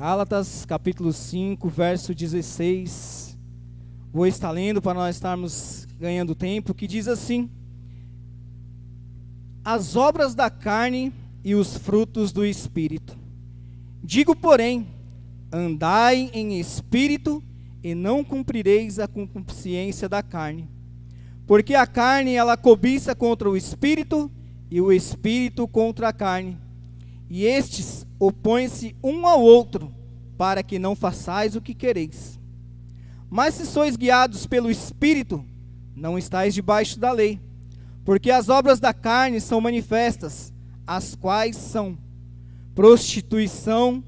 Gálatas, capítulo 5, verso 16. Vou estar lendo para nós estarmos ganhando tempo, que diz assim: as obras da carne e os frutos do Espírito. Digo, porém, andai em espírito e não cumprireis a concupiscência da carne. Porque a carne, ela cobiça contra o Espírito, e o Espírito contra a carne. E estes opõem-se um ao outro, para que não façais o que quereis. Mas se sois guiados pelo Espírito, não estáis debaixo da lei. Porque as obras da carne são manifestas, as quais são prostituição,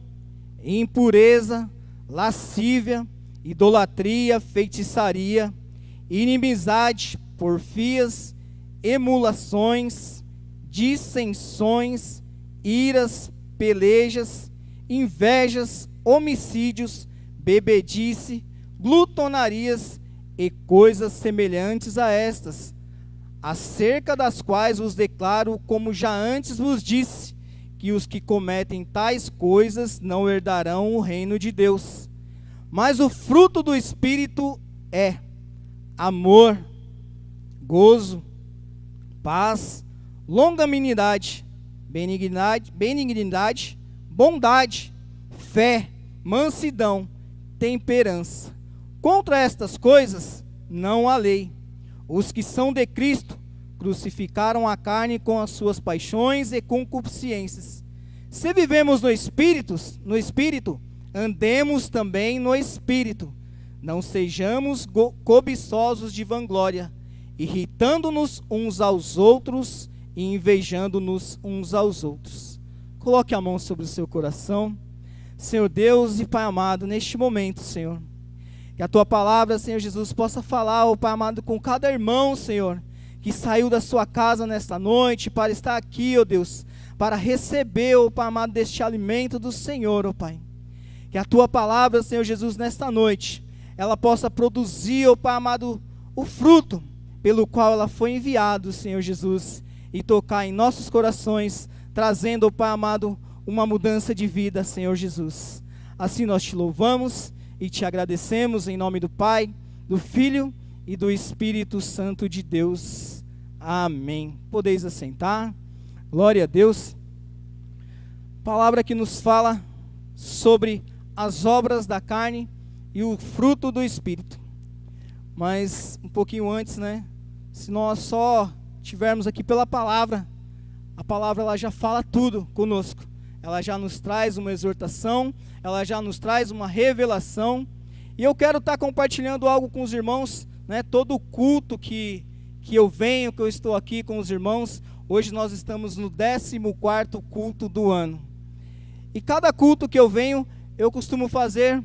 impureza, lascívia, idolatria, feitiçaria, inimizade, porfias, emulações, dissensões, iras, pelejas, invejas, homicídios, bebedice, glutonarias e coisas semelhantes a estas, acerca das quais vos declaro, como já antes vos disse, que os que cometem tais coisas não herdarão o reino de Deus. Mas o fruto do Espírito é amor, gozo, paz, longanimidade, benignidade, bondade, fé, mansidão, temperança. Contra estas coisas não há lei. Os que são de Cristo crucificaram a carne com as suas paixões e concupiscências. Se vivemos no Espírito, andemos também no Espírito. Não sejamos cobiçosos de vanglória, irritando-nos uns aos outros e invejando-nos uns aos outros. Coloque a mão sobre o seu coração. Senhor Deus e Pai amado, neste momento, Senhor, que a Tua palavra, Senhor Jesus, possa falar, ó Pai amado, com cada irmão, Senhor, que saiu da sua casa nesta noite para estar aqui, ó Deus, para receber, ó Pai amado, deste alimento do Senhor, ó Pai. Que a Tua palavra, Senhor Jesus, nesta noite, ela possa produzir, ó Pai amado, o fruto pelo qual ela foi enviada, Senhor Jesus, e tocar em nossos corações, trazendo, ó Pai amado, uma mudança de vida, Senhor Jesus. Assim nós te louvamos e te agradecemos em nome do Pai, do Filho e do Espírito Santo de Deus. Amém. Podeis assentar. Glória a Deus. Palavra que nos fala sobre as obras da carne e o fruto do Espírito. Mas um pouquinho antes, né? Se nós só tivermos aqui pela palavra, a palavra ela já fala tudo conosco. Ela já nos traz uma exortação, ela já nos traz uma revelação. E eu quero estar compartilhando algo com os irmãos, né? Todo o culto que eu venho, que eu estou aqui com os irmãos. Hoje nós estamos no 14º culto do ano. E cada culto que eu venho, eu costumo fazer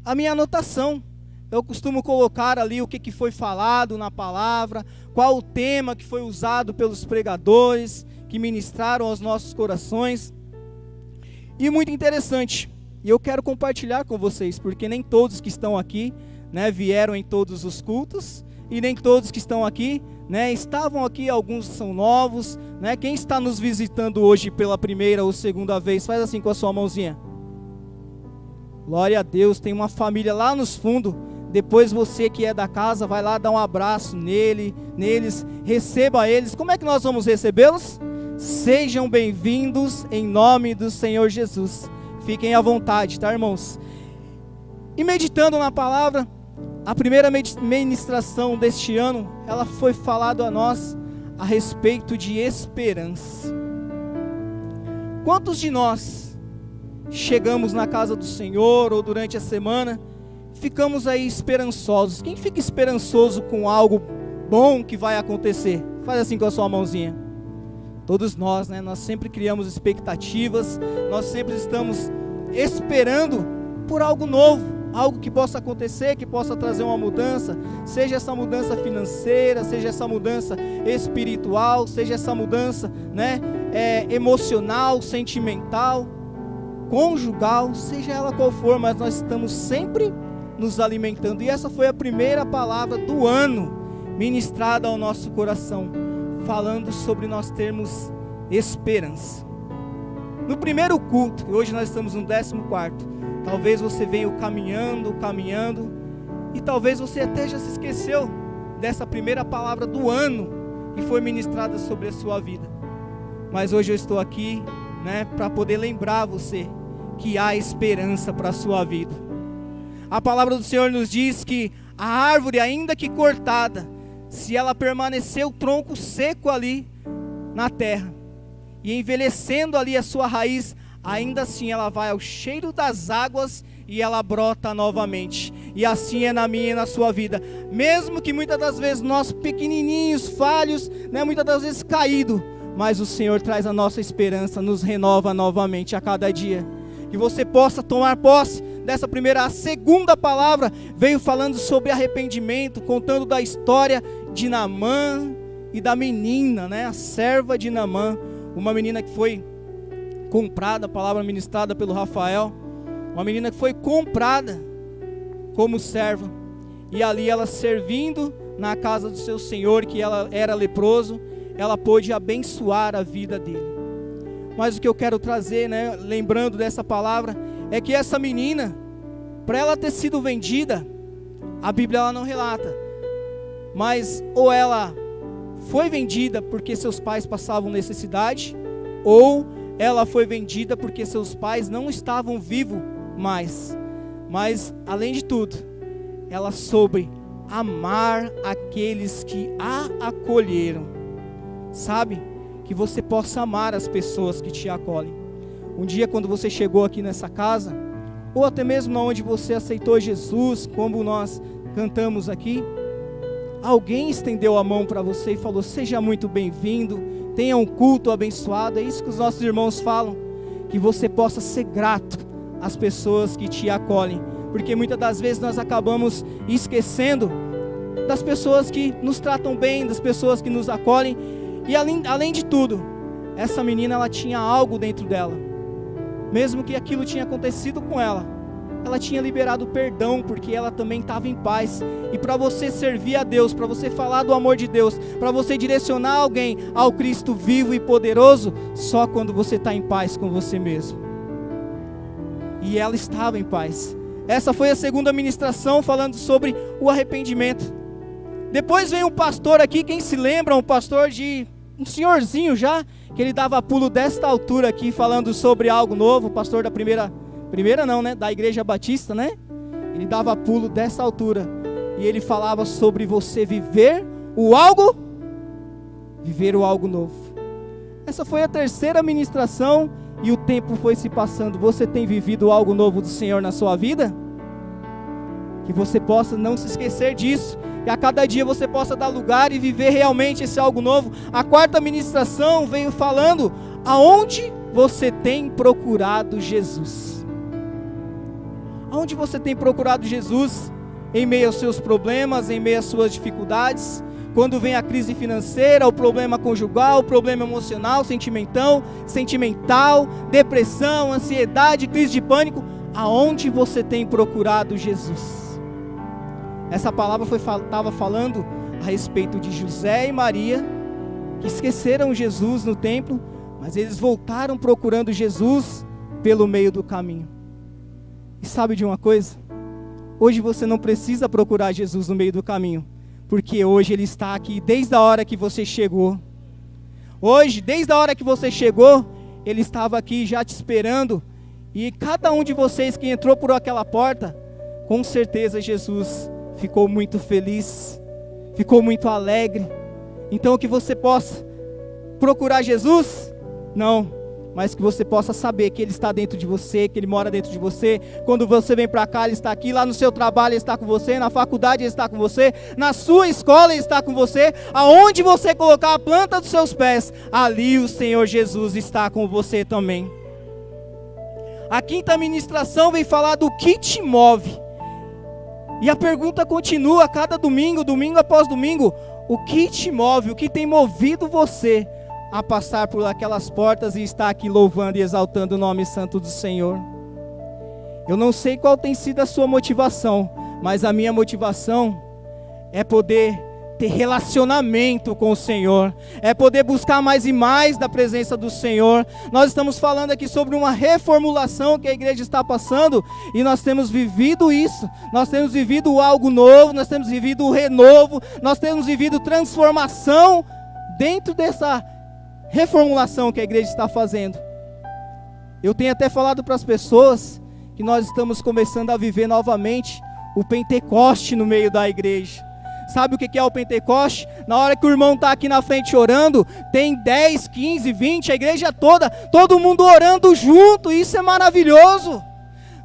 a minha anotação. Eu costumo colocar ali o que foi falado na palavra, qual o tema que foi usado pelos pregadores, que ministraram aos nossos corações. E muito interessante, e eu quero compartilhar com vocês, porque nem todos que estão aqui, né, vieram em todos os cultos, e nem todos que estão aqui, né, estavam aqui, alguns são novos, né, quem está nos visitando hoje pela primeira ou segunda vez, faz assim com a sua mãozinha. Glória a Deus, tem uma família lá nos fundos. Depois você que é da casa, vai lá dar um abraço neles, receba eles. Como é que nós vamos recebê-los? Sejam bem-vindos em nome do Senhor Jesus. Fiquem à vontade, tá, irmãos? E meditando na palavra, a primeira ministração deste ano, ela foi falada a nós a respeito de esperança. Quantos de nós chegamos na casa do Senhor ou durante a semana, ficamos aí esperançosos? Quem fica esperançoso com algo bom que vai acontecer? Faz assim com a sua mãozinha. Todos nós, né? Nós sempre criamos expectativas, nós sempre estamos esperando por algo novo, algo que possa acontecer, que possa trazer uma mudança, seja essa mudança financeira, seja essa mudança espiritual, seja essa mudança, né, emocional, sentimental, conjugal, seja ela qual for, mas nós estamos sempre nos alimentando. E essa foi a primeira palavra do ano ministrada ao nosso coração, falando sobre nós termos esperança. no primeiro culto, e hoje nós estamos no 14º, talvez você veio caminhando, e talvez você até já se esqueceu dessa primeira palavra do ano que foi ministrada sobre a sua vida. Mas hoje eu estou aqui, para poder lembrar você que há esperança para a sua vida. A palavra do Senhor nos diz que a árvore, ainda que cortada, se ela permanecer o tronco seco ali na terra, e envelhecendo ali a sua raiz, ainda assim ela vai ao cheiro das águas e ela brota novamente. E assim é na minha e na sua vida. Mesmo que muitas das vezes nós pequenininhos, falhos, muitas das vezes caídos, mas o Senhor traz a nossa esperança, nos renova novamente a cada dia. Que você possa tomar posse dessa primeira. A segunda palavra veio falando sobre arrependimento, contando da história de Naamã e da menina, a serva de Naamã, uma menina que foi comprada, a palavra ministrada pelo Rafael, uma menina que foi comprada como serva, e ali ela servindo na casa do seu senhor, que ela era leproso, ela pôde abençoar a vida dele. Mas o que eu quero trazer, lembrando dessa palavra, é que essa menina, para ela ter sido vendida, a Bíblia ela não relata, mas ou ela foi vendida porque seus pais passavam necessidade, ou ela foi vendida porque seus pais não estavam vivos mais. Mas, além de tudo, ela soube amar aqueles que a acolheram. Sabe? Que você possa amar as pessoas que te acolhem. Um dia, quando você chegou aqui nessa casa, ou até mesmo onde você aceitou Jesus, como nós cantamos aqui, alguém estendeu a mão para você e falou: seja muito bem-vindo, tenha um culto abençoado. É isso que os nossos irmãos falam, que você possa ser grato às pessoas que te acolhem, porque muitas das vezes nós acabamos esquecendo das pessoas que nos tratam bem, das pessoas que nos acolhem. E além de tudo, essa menina ela tinha algo dentro dela, mesmo que aquilo tinha acontecido com ela, ela tinha liberado perdão, porque ela também estava em paz. E para você servir a Deus, para você falar do amor de Deus, para você direcionar alguém ao Cristo vivo e poderoso, só quando você está em paz com você mesmo. E ela estava em paz. Essa foi a segunda ministração, falando sobre o arrependimento. Depois vem um pastor aqui, quem se lembra, um pastor de um senhorzinho já, que ele dava pulo desta altura aqui, falando sobre algo novo, pastor da da Igreja Batista, ele dava pulo dessa altura, e ele falava sobre você viver o algo novo. Essa foi a terceira ministração, e o tempo foi se passando. Você tem vivido algo novo do Senhor na sua vida? Que você possa não se esquecer disso, que a cada dia você possa dar lugar e viver realmente esse algo novo. A quarta ministração veio falando aonde você tem procurado Jesus. Aonde você tem procurado Jesus? Em meio aos seus problemas, em meio às suas dificuldades, quando vem a crise financeira, o problema conjugal, o problema emocional, sentimental, depressão, ansiedade, crise de pânico, aonde você tem procurado Jesus? Essa palavra estava falando a respeito de José e Maria, que esqueceram Jesus no templo, mas eles voltaram procurando Jesus pelo meio do caminho. E sabe de uma coisa? Hoje você não precisa procurar Jesus no meio do caminho, porque hoje Ele está aqui desde a hora que você chegou. Hoje, desde a hora que você chegou, Ele estava aqui já te esperando, e cada um de vocês que entrou por aquela porta, com certeza Jesus ficou muito feliz, ficou muito alegre. Então que você possa procurar Jesus? Não, mas que você possa saber que Ele está dentro de você, que Ele mora dentro de você. Quando você vem para cá, Ele está aqui. Lá no seu trabalho Ele está com você, na faculdade Ele está com você, na sua escola Ele está com você. Aonde você colocar a planta dos seus pés, ali o Senhor Jesus está com você também. A quinta ministração vem falar do que te move. E a pergunta continua a cada domingo, domingo após domingo: o que te move, o que tem movido você a passar por aquelas portas e estar aqui louvando e exaltando o nome santo do Senhor? Eu não sei qual tem sido a sua motivação, mas a minha motivação é poder ter relacionamento com o Senhor, é poder buscar mais e mais da presença do Senhor. Nós estamos falando aqui sobre uma reformulação que a igreja está passando, e nós temos vivido isso, nós temos vivido algo novo, nós temos vivido o renovo, nós temos vivido transformação dentro dessa reformulação que a igreja está fazendo. Eu tenho até falado para as pessoas que nós estamos começando a viver novamente o Pentecoste no meio da igreja. Sabe o que é o Pentecoste? Na hora que o irmão está aqui na frente orando, tem 10, 15, 20, a igreja toda, todo mundo orando junto, isso é maravilhoso.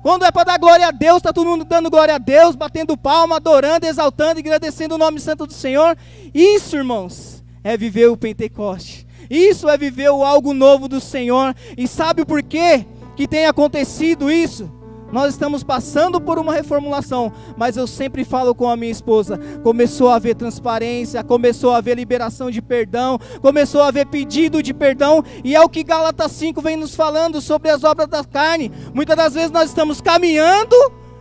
Quando é para dar glória a Deus, está todo mundo dando glória a Deus, batendo palma, adorando, exaltando, agradecendo o nome santo do Senhor. Isso, irmãos, é viver o Pentecoste. Isso é viver o algo novo do Senhor. E sabe por quê que tem acontecido isso? Nós estamos passando por uma reformulação, mas eu sempre falo com a minha esposa, começou a haver transparência, começou a haver liberação de perdão, começou a haver pedido de perdão, e é o que Gálatas 5 vem nos falando sobre as obras da carne. Muitas das vezes nós estamos caminhando,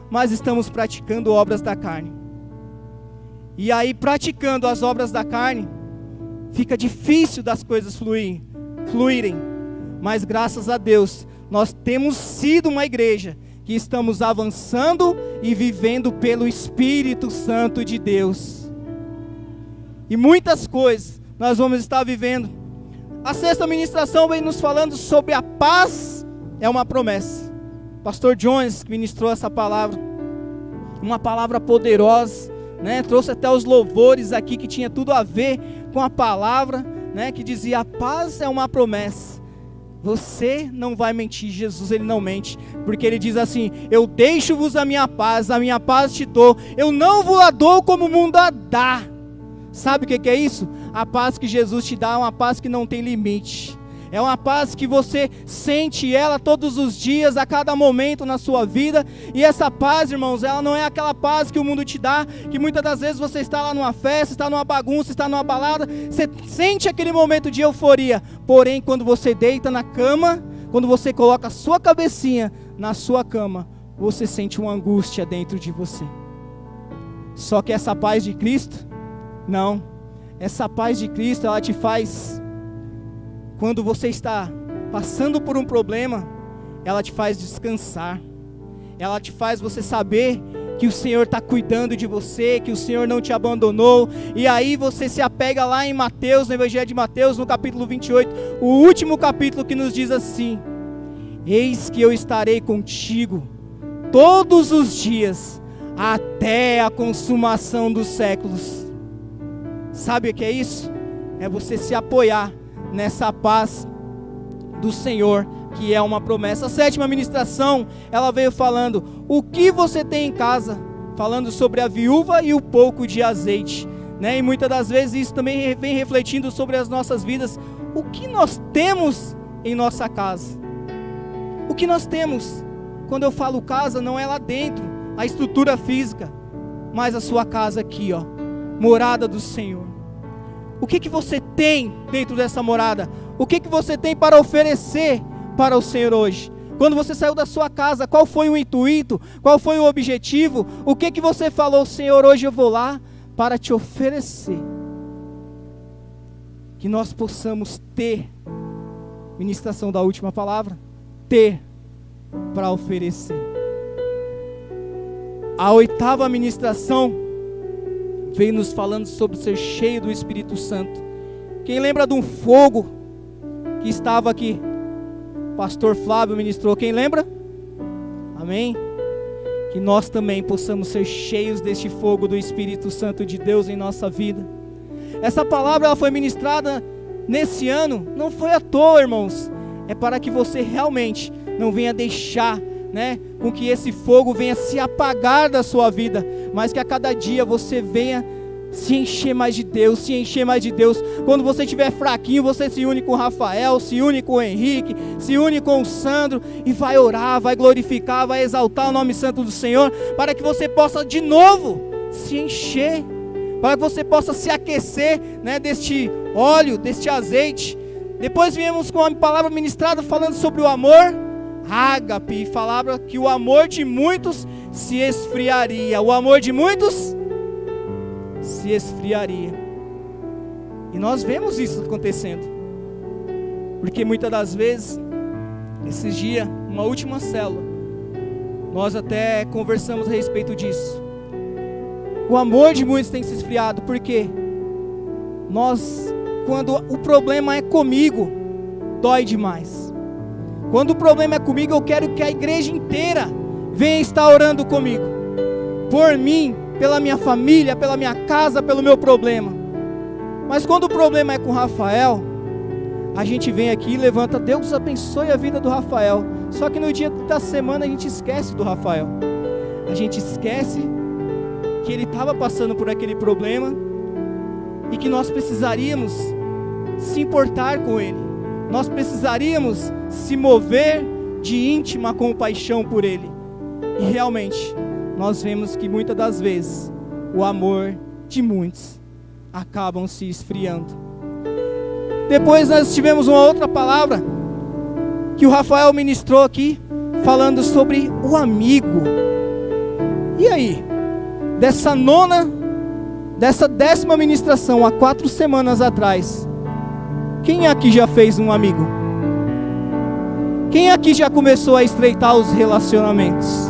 mas estamos praticando obras da carne. E aí, praticando as obras da carne, fica difícil das coisas fluírem, mas graças a Deus, nós temos sido uma igreja que estamos avançando e vivendo pelo Espírito Santo de Deus. E muitas coisas nós vamos estar vivendo. A sexta ministração vem nos falando sobre a paz é uma promessa. Pastor Jones ministrou essa palavra, uma palavra poderosa, né? Trouxe até os louvores aqui que tinha tudo a ver com a palavra, né? Que dizia: a paz é uma promessa. Você não vai mentir, Jesus ele não mente, porque ele diz assim: eu deixo-vos a minha paz te dou, eu não vos a dou como o mundo a dá. Sabe o que é isso? A paz que Jesus te dá é uma paz que não tem limite, é uma paz que você sente ela todos os dias, a cada momento na sua vida. E essa paz, irmãos, ela não é aquela paz que o mundo te dá, que muitas das vezes você está lá numa festa, está numa bagunça, está numa balada, você sente aquele momento de euforia. Porém, quando você deita na cama, quando você coloca a sua cabecinha na sua cama, você sente uma angústia dentro de você. Só que essa paz de Cristo, não, essa paz de Cristo, ela te faz... Quando você está passando por um problema, ela te faz descansar. Ela te faz você saber que o Senhor está cuidando de você, que o Senhor não te abandonou. E aí você se apega lá em Mateus, no Evangelho de Mateus, no capítulo 28, o último capítulo, que nos diz assim: eis que eu estarei contigo todos os dias, até a consumação dos séculos. Sabe o que é isso? É você se apoiar nessa paz do Senhor, que é uma promessa. A sétima ministração, ela veio falando: o que você tem em casa? Falando sobre a viúva e o pouco de azeite, né? E muitas das vezes isso também vem refletindo sobre as nossas vidas. O que nós temos em nossa casa? O que nós temos? Quando eu falo casa, não é lá dentro, a estrutura física, mas a sua casa aqui, ó, morada do Senhor. O que você tem dentro dessa morada? O que você tem para oferecer para o Senhor hoje? Quando você saiu da sua casa, qual foi o intuito? Qual foi o objetivo? O que você falou: Senhor, hoje eu vou lá para te oferecer? Que nós possamos ter, ministração da última palavra, ter para oferecer. A oitava ministração veio nos falando sobre ser cheio do Espírito Santo. Quem lembra de um fogo que estava aqui? Pastor Flávio ministrou. Quem lembra? Amém? Que nós também possamos ser cheios deste fogo do Espírito Santo de Deus em nossa vida. Essa palavra, ela foi ministrada nesse ano, não foi à toa, irmãos. É para que você realmente não venha deixar, né, com que esse fogo venha se apagar da sua vida, mas que a cada dia você venha se encher mais de Deus, se encher mais de Deus. Quando você estiver fraquinho, você se une com o Rafael, se une com o Henrique, se une com o Sandro e vai orar, vai glorificar, vai exaltar o nome santo do Senhor, para que você possa de novo se encher, para que você possa se aquecer, né, deste óleo, deste azeite. Depois viemos com a palavra ministrada falando sobre o amor ágape, e falava que o amor de muitos se esfriaria. O amor de muitos se esfriaria. E nós vemos isso acontecendo. Porque muitas das vezes, esses dias, uma última célula, nós até conversamos a respeito disso. O amor de muitos tem se esfriado, porque quando o problema é comigo, dói demais. Quando o problema é comigo, eu quero que a igreja inteira venha estar orando comigo, por mim, pela minha família, pela minha casa, pelo meu problema. Mas quando o problema é com o Rafael, a gente vem aqui e levanta, Deus abençoe a vida do Rafael. Só que no dia da semana a gente esquece do Rafael. A gente esquece que ele estava passando por aquele problema e que nós precisaríamos se importar com ele. Nós precisaríamos se mover de íntima compaixão por ele. E realmente, nós vemos que muitas das vezes o amor de muitos acabam se esfriando. Depois nós tivemos uma outra palavra que o Rafael ministrou aqui, falando sobre o amigo. E aí, dessa 10ª ministração, há 4 semanas atrás, quem aqui já fez um amigo? Quem aqui já começou a estreitar os relacionamentos?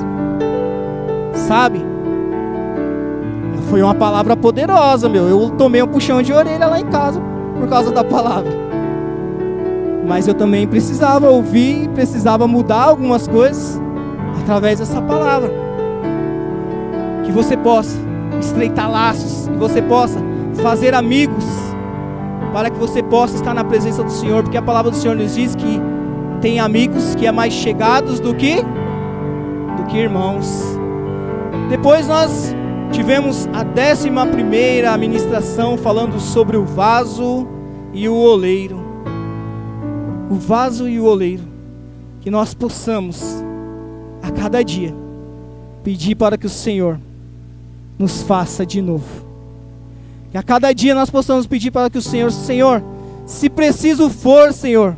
Sabe? Foi uma palavra poderosa, meu. Eu tomei um puxão de orelha lá em casa por causa da palavra. Mas eu também precisava ouvir, precisava mudar algumas coisas através dessa palavra. Que você possa estreitar laços, que você possa fazer amigos, para que você possa estar na presença do Senhor, porque a palavra do Senhor nos diz que tem amigos que é mais chegados do que irmãos. Depois nós tivemos a 11ª ministração falando sobre o vaso e o oleiro. O vaso e o oleiro. Que nós possamos, a cada dia, pedir para que o Senhor nos faça de novo. Que a cada dia nós possamos pedir para que o Senhor, se preciso for, Senhor,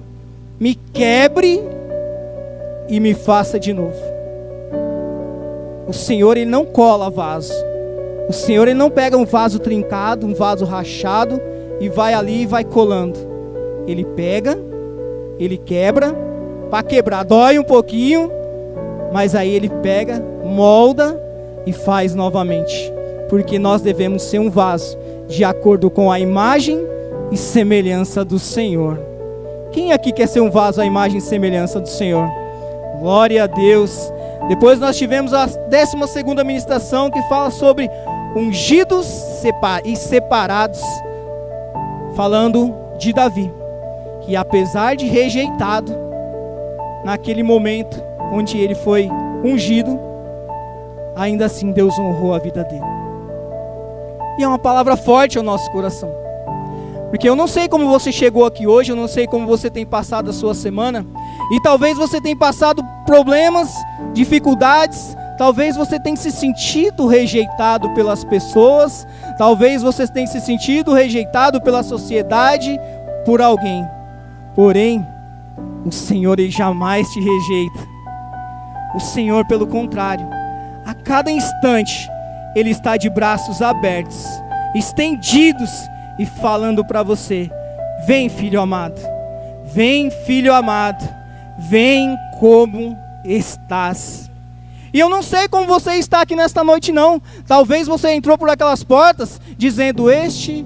me quebre e me faça de novo. O Senhor, Ele não cola vaso. O Senhor, Ele não pega um vaso trincado, um vaso rachado e vai ali e vai colando. Ele pega, Ele quebra, para quebrar dói um pouquinho, mas aí Ele pega, molda e faz novamente. Porque nós devemos ser um vaso de acordo com a imagem e semelhança do Senhor. Quem aqui quer ser um vaso à imagem e semelhança do Senhor? Glória a Deus. Depois nós tivemos a 12ª ministração que fala sobre ungidos e separados, falando de Davi, que apesar de rejeitado, naquele momento onde ele foi ungido, ainda assim Deus honrou a vida dele. E é uma palavra forte ao nosso coração, porque eu não sei como você chegou aqui hoje, eu não sei como você tem passado a sua semana, e talvez você tenha passado problemas, dificuldades, talvez você tenha se sentido rejeitado pelas pessoas, talvez você tenha se sentido rejeitado pela sociedade, por alguém. Porém, o Senhor, Ele jamais te rejeita. O Senhor, pelo contrário, a cada instante, Ele está de braços abertos, estendidos e falando para você: vem, filho amado, vem, filho amado, vem como estás. E eu não sei como você está aqui nesta noite não. Talvez você entrou por aquelas portas dizendo: este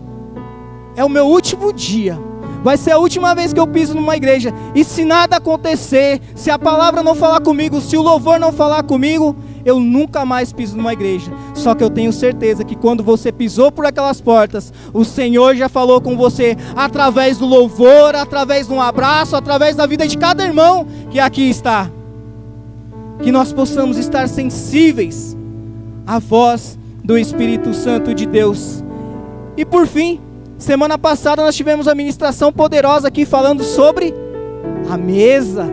é o meu último dia, vai ser a última vez que eu piso numa igreja, e se nada acontecer, se a palavra não falar comigo, se o louvor não falar comigo, eu nunca mais piso numa igreja. Só que eu tenho certeza que quando você pisou por aquelas portas, o Senhor já falou com você, através do louvor, através de um abraço, através da vida de cada irmão que aqui está. Que nós possamos estar sensíveis à voz do Espírito Santo de Deus. E por fim, semana passada nós tivemos a ministração poderosa aqui falando sobre a mesa,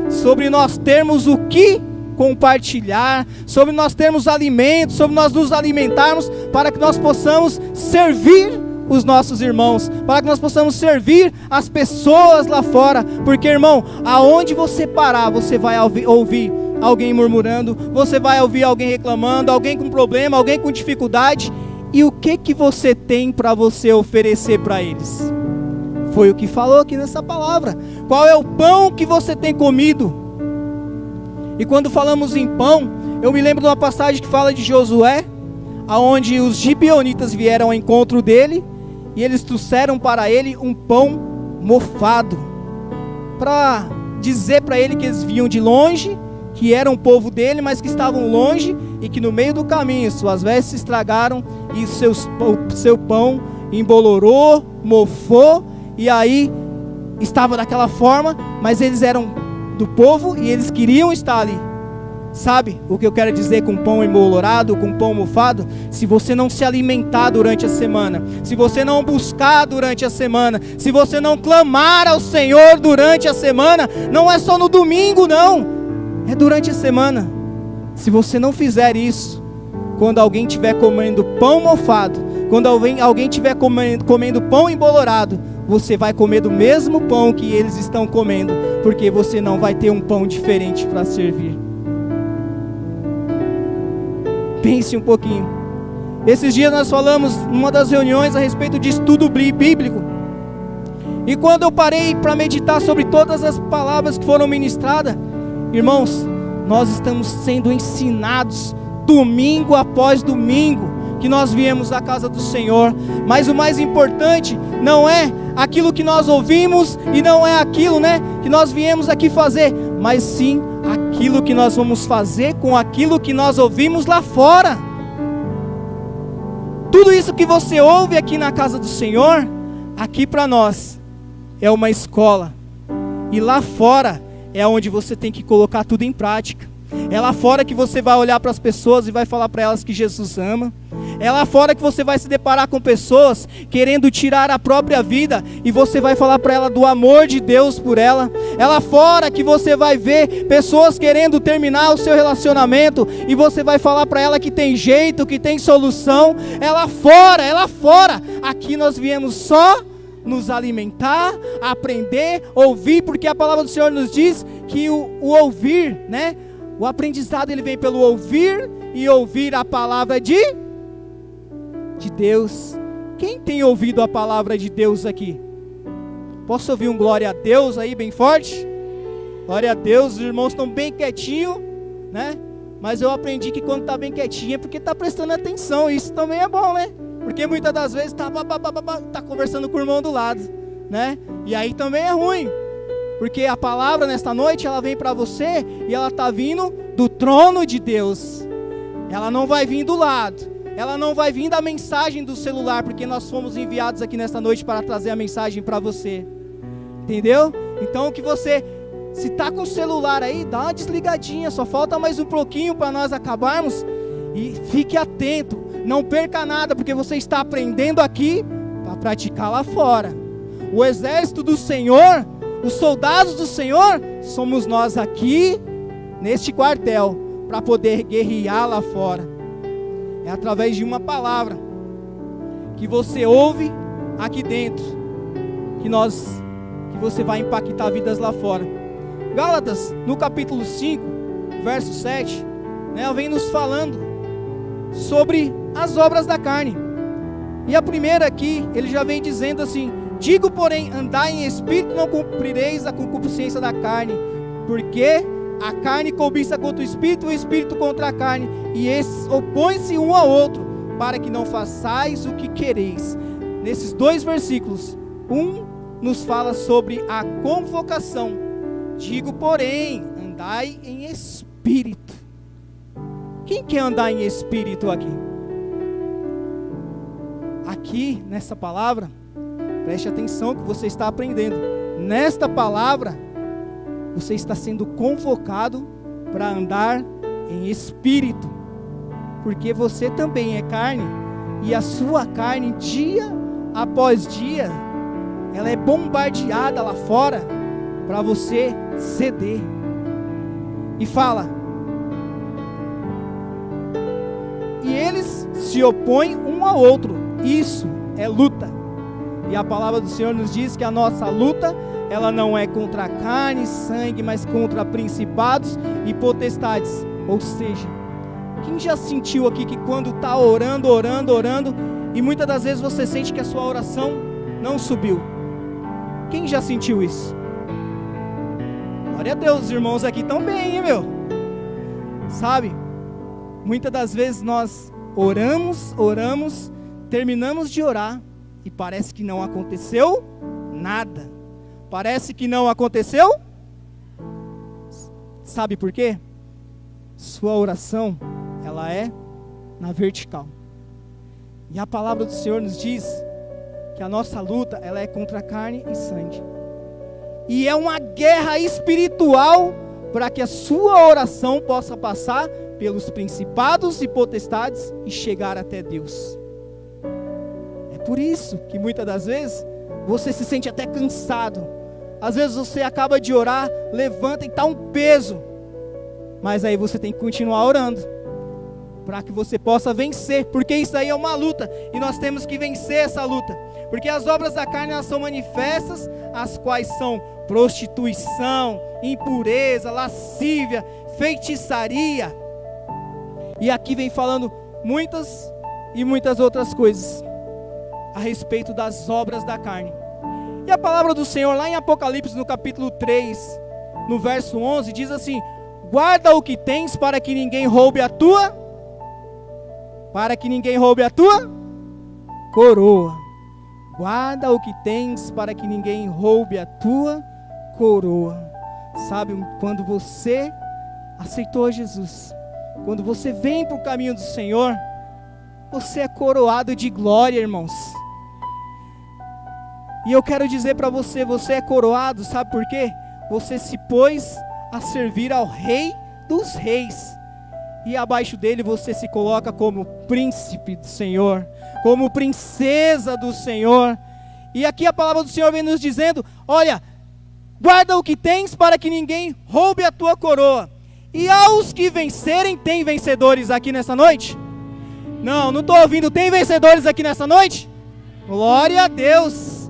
sobre nós termos o que compartilhar, sobre nós termos alimentos, sobre nós nos alimentarmos, para que nós possamos servir os nossos irmãos, para que nós possamos servir as pessoas lá fora, porque, irmão, aonde você parar, você vai ouvir alguém murmurando, você vai ouvir alguém reclamando, alguém com problema, alguém com dificuldade. E o que você tem para você oferecer para eles? Foi o que falou aqui nessa palavra. Qual é o pão que você tem comido? E quando falamos em pão, eu me lembro de uma passagem que fala de Josué, aonde os gibeonitas vieram ao encontro dele, e eles trouxeram para ele um pão mofado, para dizer para ele que eles vinham de longe, que era um povo dele, mas que estavam longe, e que no meio do caminho suas vestes se estragaram, e o seu pão embolorou, mofou, e aí estava daquela forma, mas eles eram do povo, e eles queriam estar ali. Sabe o que eu quero dizer com pão embolorado, com pão mofado? Se você não se alimentar durante a semana, se você não buscar durante a semana, se você não clamar ao Senhor durante a semana, não é só no domingo não, é durante a semana. Se você não fizer isso, quando alguém estiver comendo pão mofado, quando alguém estiver comendo pão embolorado, você vai comer do mesmo pão que eles estão comendo, porque você não vai ter um pão diferente para servir. Pense um pouquinho. Esses dias nós falamos numa das reuniões a respeito de estudo bíblico. E quando eu parei para meditar sobre todas as palavras que foram ministradas, irmãos, nós estamos sendo ensinados domingo após domingo, que nós viemos à casa do Senhor. Mas o mais importante não é aquilo que nós ouvimos e não é aquilo, que nós viemos aqui fazer, mas sim aquilo que nós vamos fazer com aquilo que nós ouvimos lá fora. Tudo isso que você ouve aqui na casa do Senhor, aqui para nós é uma escola, e lá fora é onde você tem que colocar tudo em prática. É lá fora que você vai olhar para as pessoas e vai falar para elas que Jesus ama. É lá fora que você vai se deparar com pessoas querendo tirar a própria vida, e você vai falar para ela do amor de Deus por ela. É lá fora que você vai ver pessoas querendo terminar o seu relacionamento, e você vai falar para ela que tem jeito, que tem solução. É lá fora, é lá fora. Aqui nós viemos só nos alimentar, aprender, ouvir, porque a palavra do Senhor nos diz que o ouvir, o aprendizado ele vem pelo ouvir, e ouvir a palavra de Deus. Quem tem ouvido a palavra de Deus aqui? Posso ouvir um glória a Deus aí bem forte? Glória a Deus. Os irmãos estão bem quietinhos, mas eu aprendi que quando está bem quietinho é porque está prestando atenção. Isso também é bom, porque muitas das vezes está conversando com o irmão do lado, e aí também é ruim, porque a palavra nesta noite ela vem para você, e ela está vindo do trono de Deus. Ela não vai vir do lado, ela não vai vir da mensagem do celular, porque nós fomos enviados aqui nesta noite para trazer a mensagem para você. Entendeu? Então que você, se está com o celular aí, dá uma desligadinha, só falta mais um pouquinho para nós acabarmos. E fique atento, não perca nada, porque você está aprendendo aqui para praticar lá fora. O exército do Senhor, os soldados do Senhor, somos nós aqui neste quartel, para poder guerrear lá fora. É através de uma palavra que você ouve aqui dentro que você vai impactar vidas lá fora. Gálatas, no capítulo 5, verso 7, vem nos falando sobre as obras da carne. E a primeira aqui, ele já vem dizendo assim: digo, porém, andai em espírito, não cumprireis a concupiscência da carne, porque a carne cobiça contra o espírito contra a carne, e esses opõem-se um ao outro, para que não façais o que quereis. Nesses dois versículos, um nos fala sobre a convocação. Digo, porém, andai em espírito. Quem quer andar em espírito aqui? Aqui, nessa palavra, preste atenção que você está aprendendo. Nesta palavra, você está sendo convocado para andar em espírito, porque você também é carne, e a sua carne, dia após dia, ela é bombardeada lá fora, para você ceder. E fala: e eles se opõem um ao outro. Isso é luta. E a palavra do Senhor nos diz que a nossa luta, ela não é contra carne e sangue, mas contra principados e potestades. Ou seja, quem já sentiu aqui que quando está orando, e muitas das vezes você sente que a sua oração não subiu? Quem já sentiu isso? Glória a Deus, os irmãos aqui estão bem, hein, meu? Sabe, muitas das vezes nós oramos, terminamos de orar e parece que não aconteceu nada. Parece que não aconteceu. Sabe por quê? Sua oração, ela é na vertical. E a palavra do Senhor nos diz que a nossa luta, ela é contra carne e sangue. E é uma guerra espiritual para que a sua oração possa passar pelos principados e potestades e chegar até Deus. É por isso que muitas das vezes você se sente até cansado. Às vezes você acaba de orar, levanta e está um peso. Mas aí você tem que continuar orando, para que você possa vencer, porque isso aí é uma luta, e nós temos que vencer essa luta, porque as obras da carne, elas são manifestas, as quais são prostituição, impureza, lascívia, feitiçaria, e aqui vem falando muitas e muitas outras coisas, a respeito das obras da carne. E a palavra do Senhor, lá em Apocalipse, no capítulo 3, no verso 11, diz assim: guarda o que tens para que ninguém roube a tua coroa. Guarda o que tens para que ninguém roube a tua coroa. Sabe, quando você aceitou Jesus, quando você vem para o caminho do Senhor, você é coroado de glória, irmãos. E eu quero dizer para você, você é coroado, sabe por quê? Você se pôs a servir ao Rei dos Reis, e abaixo dele você se coloca como príncipe do Senhor, como princesa do Senhor. E aqui a palavra do Senhor vem nos dizendo: olha, guarda o que tens para que ninguém roube a tua coroa. E aos que vencerem, tem vencedores aqui nessa noite? Não estou ouvindo, tem vencedores aqui nessa noite? Glória a Deus.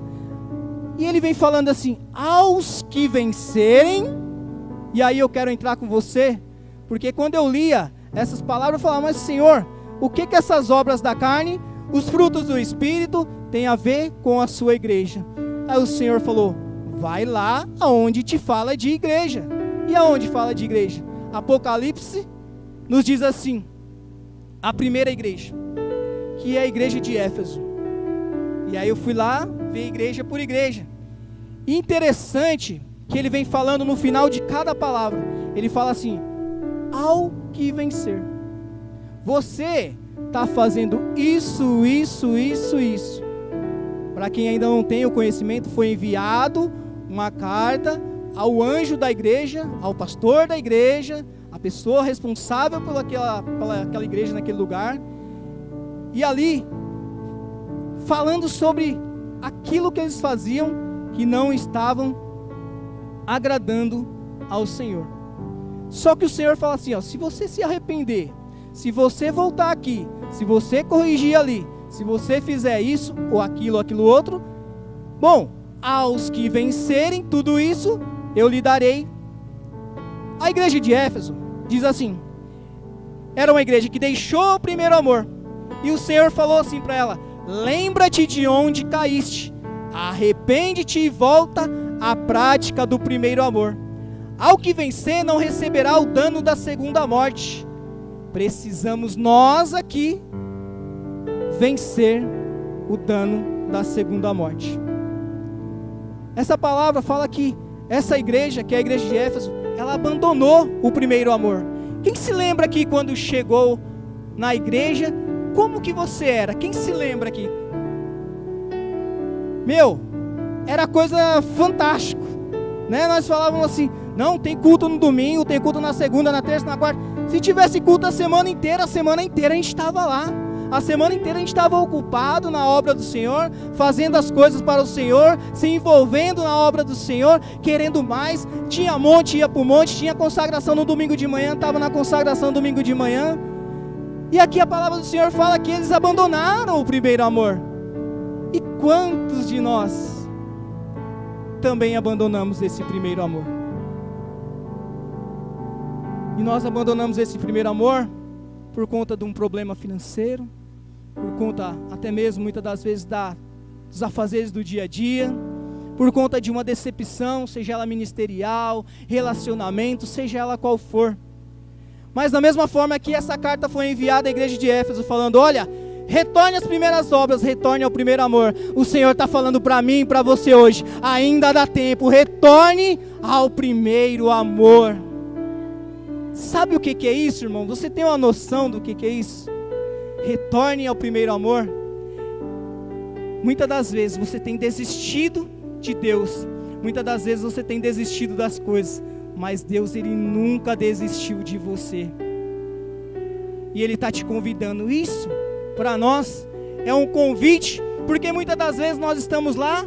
E ele vem falando assim: aos que vencerem. E aí eu quero entrar com você, porque quando eu lia essas palavras, eu falava: mas Senhor, o que essas obras da carne, os frutos do Espírito, tem a ver com a sua igreja? Aí o Senhor falou: vai lá aonde te fala de igreja. E aonde fala de igreja? Apocalipse nos diz assim: a primeira igreja, que é a igreja de Éfeso. E aí eu fui lá ver igreja por igreja. E interessante que ele vem falando no final de cada palavra, ele fala assim: ao que vencer. Você está fazendo isso. Para quem ainda não tem o conhecimento, foi enviado uma carta ao anjo da igreja, ao pastor da igreja, a pessoa responsável pelaquela igreja naquele lugar, e ali falando sobre aquilo que eles faziam que não estavam agradando ao Senhor. Só que o Senhor fala assim: ó, se você se arrepender, se você voltar aqui, se você corrigir ali, se você fizer isso ou aquilo outro, bom, aos que vencerem tudo isso, eu lhe darei. A igreja de Éfeso diz assim: era uma igreja que deixou o primeiro amor, e o Senhor falou assim para ela: lembra-te de onde caíste, arrepende-te e volta à prática do primeiro amor. Ao que vencer não receberá o dano da segunda morte. Precisamos nós aqui vencer o dano da segunda morte. Essa palavra fala que essa igreja, que é a igreja de Éfeso, ela abandonou o primeiro amor. Quem se lembra aqui quando chegou na igreja, como que você era? Quem se lembra aqui? Meu, era coisa fantástica, né? Nós falávamos assim: não, tem culto no domingo, tem culto na segunda, na terça, na quarta. Se tivesse culto a semana inteira a gente estava lá. A semana inteira a gente estava ocupado na obra do Senhor, fazendo as coisas para o Senhor, se envolvendo na obra do Senhor, querendo mais. Tinha monte, ia para o monte, tinha consagração no domingo de manhã, estava na consagração no domingo de manhã. E aqui a palavra do Senhor fala que eles abandonaram o primeiro amor. E quantos de nós também abandonamos esse primeiro amor? E nós abandonamos esse primeiro amor por conta de um problema financeiro, por conta até mesmo muitas das vezes dos afazeres do dia a dia, por conta de uma decepção, seja ela ministerial, relacionamento, seja ela qual for. Mas da mesma forma que essa carta foi enviada à igreja de Éfeso, falando: olha, retorne às primeiras obras, retorne ao primeiro amor. O Senhor está falando para mim e para você hoje: ainda dá tempo, retorne ao primeiro amor. Sabe o que é isso, irmão? Você tem uma noção do que é isso? Retorne ao primeiro amor. Muitas das vezes você tem desistido de Deus, muitas das vezes você tem desistido das coisas, mas Deus, Ele nunca desistiu de você, e Ele está te convidando. Isso para nós é um convite, porque muitas das vezes nós estamos lá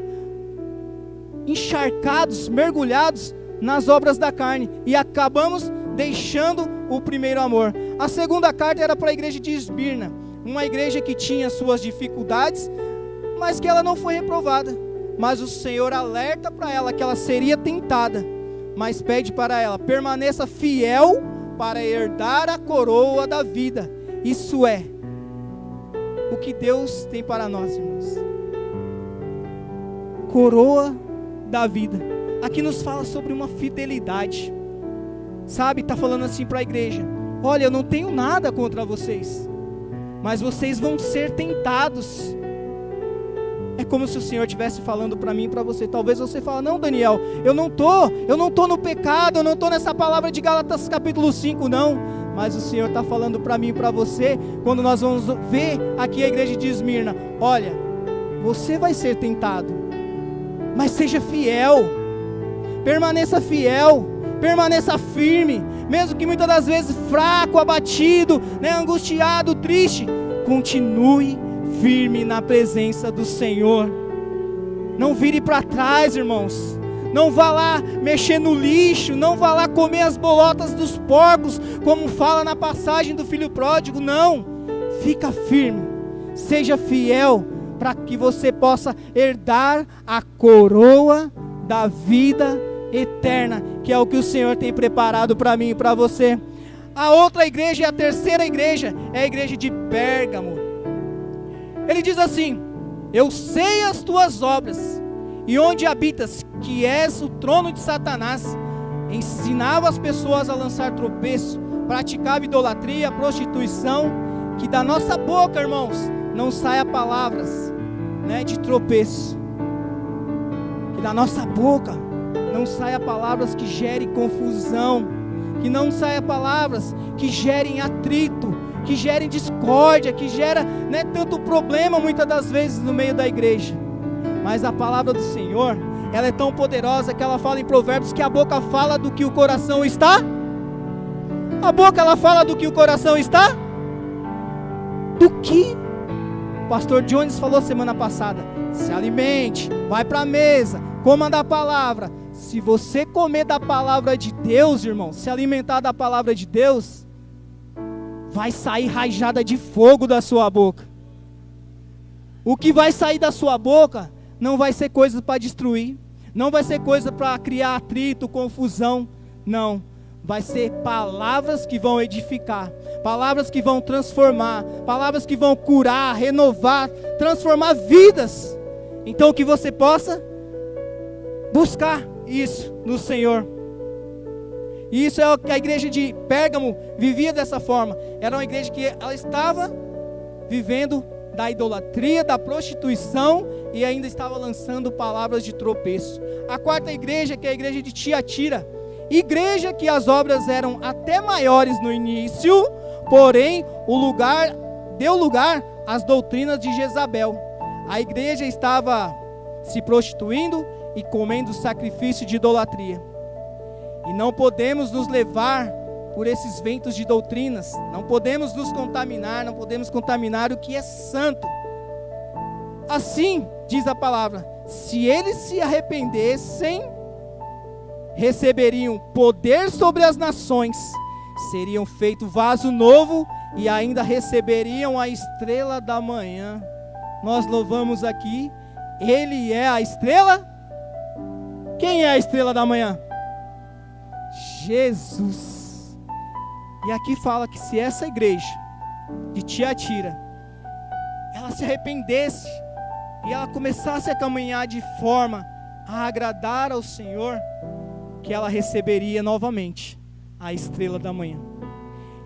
encharcados, mergulhados nas obras da carne, e acabamos deixando o primeiro amor. A segunda carta era para a igreja de Esmirna, uma igreja que tinha suas dificuldades, mas que ela não foi reprovada. Mas o Senhor alerta para ela que ela seria tentada, mas pede para ela: permaneça fiel para herdar a coroa da vida. Isso é o que Deus tem para nós, irmãos. Coroa da vida. Aqui nos fala sobre uma fidelidade. Sabe, está falando assim para a igreja: olha, eu não tenho nada contra vocês, mas vocês vão ser tentados. É como se o Senhor estivesse falando para mim e para você. Talvez você fale: não, Daniel, eu não tô no pecado, eu não estou nessa palavra de Gálatas capítulo 5, não. Mas o Senhor está falando para mim e para você, quando nós vamos ver aqui a igreja de Esmirna: olha, você vai ser tentado, mas seja fiel, permaneça fiel, permaneça firme, mesmo que muitas das vezes fraco, abatido, angustiado, triste, continue firme na presença do Senhor. Não vire para trás, irmãos. Não vá lá mexer no lixo, não vá lá comer as bolotas dos porcos, como fala na passagem do filho pródigo. Não, fica firme, seja fiel, para que você possa herdar a coroa da vida eterna, que é o que o Senhor tem preparado para mim e para você. A outra igreja, a terceira igreja, é a igreja de Pérgamo. Ele diz assim: eu sei as tuas obras, e onde habitas, que és o trono de Satanás. Ensinava as pessoas a lançar tropeço, praticava idolatria, prostituição. Que da nossa boca, irmãos, não saia palavras de tropeço. Que da nossa boca não saia palavras que gerem confusão, que não saia palavras que gerem atrito, que gerem discórdia, que gera tanto problema muitas das vezes no meio da igreja. Mas a palavra do Senhor, ela é tão poderosa que ela fala em Provérbios que a boca fala do que o coração está. A boca, ela fala do que o coração está. Do que o pastor Jones falou semana passada: se alimente, vai para a mesa, coma da palavra. Se você comer da palavra de Deus, irmão, se alimentar da palavra de Deus, vai sair rajada de fogo da sua boca. O que vai sair da sua boca não vai ser coisa para destruir, não vai ser coisa para criar atrito, confusão. Não, vai ser palavras que vão edificar, palavras que vão transformar, palavras que vão curar, renovar, transformar vidas. Então que você possa buscar isso no Senhor. E isso é o que a igreja de Pérgamo vivia dessa forma. Era uma igreja que ela estava vivendo da idolatria, da prostituição, e ainda estava lançando palavras de tropeço. A quarta igreja, que é a igreja de Tiatira, igreja que as obras eram até maiores no início, porém deu lugar às doutrinas de Jezabel. A igreja estava se prostituindo e comendo sacrifício de idolatria. E não podemos nos levar por esses ventos de doutrinas, não podemos nos contaminar, não podemos contaminar o que é santo. Assim, diz a palavra, se eles se arrependessem, receberiam poder sobre as nações, seriam feito vaso novo e ainda receberiam a estrela da manhã. Nós louvamos aqui, Ele é a estrela. Quem é a estrela da manhã? Jesus. E aqui fala que se essa igreja de Tiatira, ela se arrependesse e ela começasse a caminhar de forma a agradar ao Senhor, que ela receberia novamente a estrela da manhã.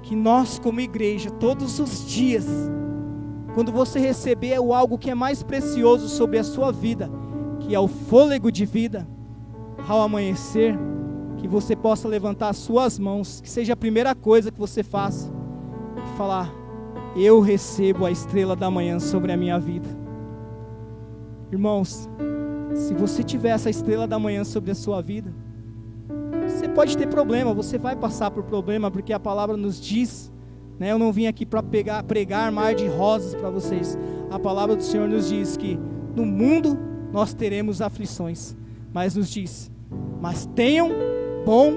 Que nós, como igreja, todos os dias, quando você receber algo que é mais precioso sobre a sua vida, que é o fôlego de vida, ao amanhecer, que você possa levantar as suas mãos, que seja a primeira coisa que você faça, e falar: eu recebo a estrela da manhã sobre a minha vida. Irmãos, se você tiver essa estrela da manhã sobre a sua vida, você pode ter problema, você vai passar por problema, porque a palavra nos diz, né? Eu não vim aqui para pregar mar de rosas para vocês. A palavra do Senhor nos diz que no mundo nós teremos aflições, mas nos diz: mas tenham bom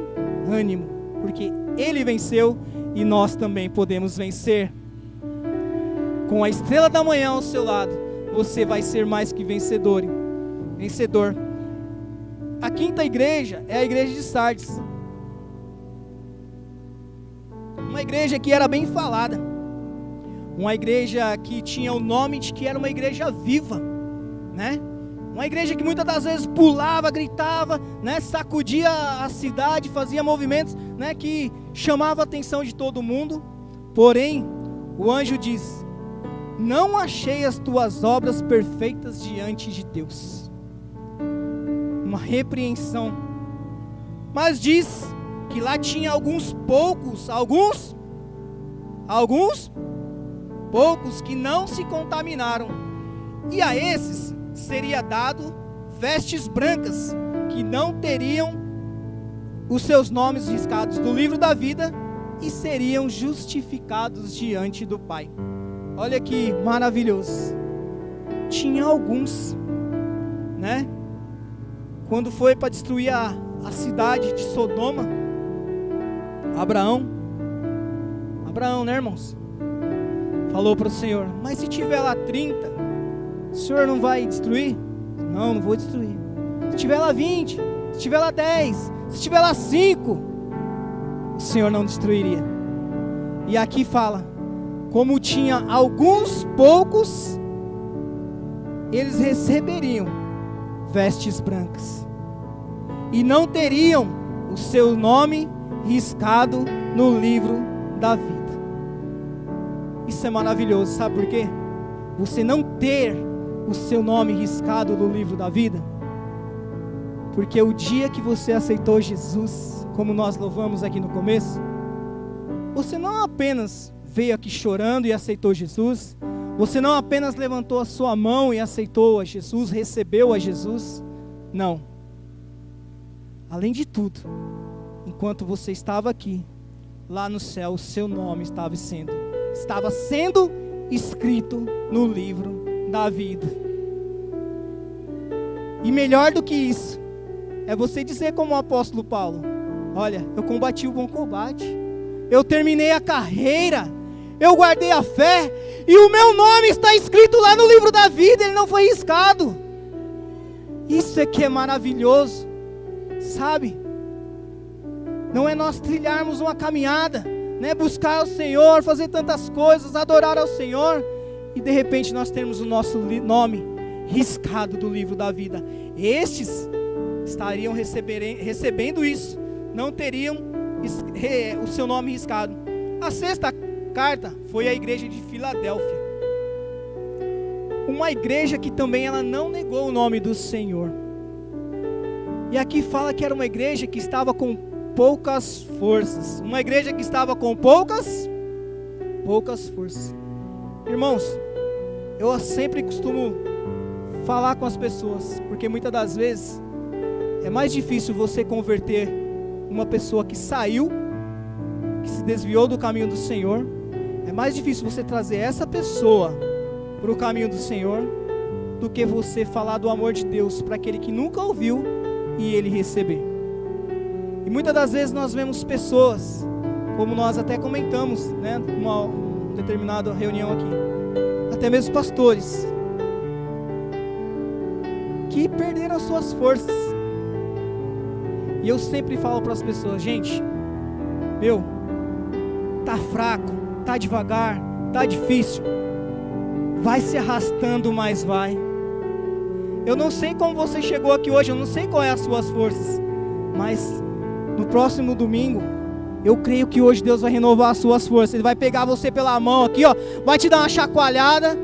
ânimo, porque Ele venceu e nós também podemos vencer. Com a estrela da manhã ao seu lado, você vai ser mais que vencedor. A quinta igreja é a igreja de Sardes. Uma igreja que era bem falada. Uma igreja que tinha o nome de que era uma igreja viva, né? Uma igreja que muitas das vezes pulava, gritava, né? Sacudia a cidade, fazia movimentos, né? Que chamava a atenção de todo mundo. Porém, o anjo diz: não achei as tuas obras perfeitas diante de Deus. Uma repreensão. Mas diz que lá tinha alguns poucos que não se contaminaram, e a esses seria dado vestes brancas, que não teriam os seus nomes riscados do livro da vida, e seriam justificados diante do Pai. Olha que maravilhoso. Tinha alguns, né? Quando foi para destruir a cidade de Sodoma, Abraão, né, irmãos? Falou para o Senhor: mas se tiver lá 30, o Senhor não vai destruir? Não vou destruir. Se tiver lá 20, se tiver lá 10, se tiver lá 5, o Senhor não destruiria. E aqui fala: como tinha alguns poucos, eles receberiam vestes brancas, e não teriam o seu nome riscado no livro da vida. Isso é maravilhoso, sabe por quê? Você não ter o seu nome riscado no livro da vida, porque o dia que você aceitou Jesus, como nós louvamos aqui no começo, você não apenas veio aqui chorando e aceitou Jesus, você não apenas levantou a sua mão e aceitou a Jesus, recebeu a Jesus, não. Além de tudo, enquanto você estava aqui, lá no céu, o seu nome estava sendo escrito no livro da vida. E melhor do que isso, é você dizer como o apóstolo Paulo: olha, eu combati o bom combate, eu terminei a carreira, eu guardei a fé, e o meu nome está escrito lá no livro da vida, ele não foi riscado. Isso é que é maravilhoso, sabe? Não é nós trilharmos uma caminhada, né? Buscar o Senhor, fazer tantas coisas, adorar ao Senhor, e de repente nós temos o nosso nome riscado do livro da vida. Estes estariam recebendo isso, não teriam o seu nome riscado. A sexta carta foi a igreja de Filadélfia, uma igreja que também ela não negou o nome do Senhor. E aqui fala que era uma igreja que estava com poucas forças, uma igreja que estava com poucas forças. Irmãos, eu sempre costumo falar com as pessoas, porque muitas das vezes é mais difícil você converter uma pessoa que saiu, que se desviou do caminho do Senhor. É mais difícil você trazer essa pessoa para o caminho do Senhor, do que você falar do amor de Deus para aquele que nunca ouviu e ele receber. E muitas das vezes nós vemos pessoas, como nós até comentamos, né, numa determinada reunião aqui, até mesmo pastores, que perderam as suas forças. E eu sempre falo para as pessoas: gente, tá fraco, tá devagar, tá difícil, vai se arrastando, mas vai. Eu não sei como você chegou aqui hoje, eu não sei qual é as suas forças, mas no próximo domingo, eu creio que hoje Deus vai renovar as suas forças. Ele vai pegar você pela mão aqui, ó, vai te dar uma chacoalhada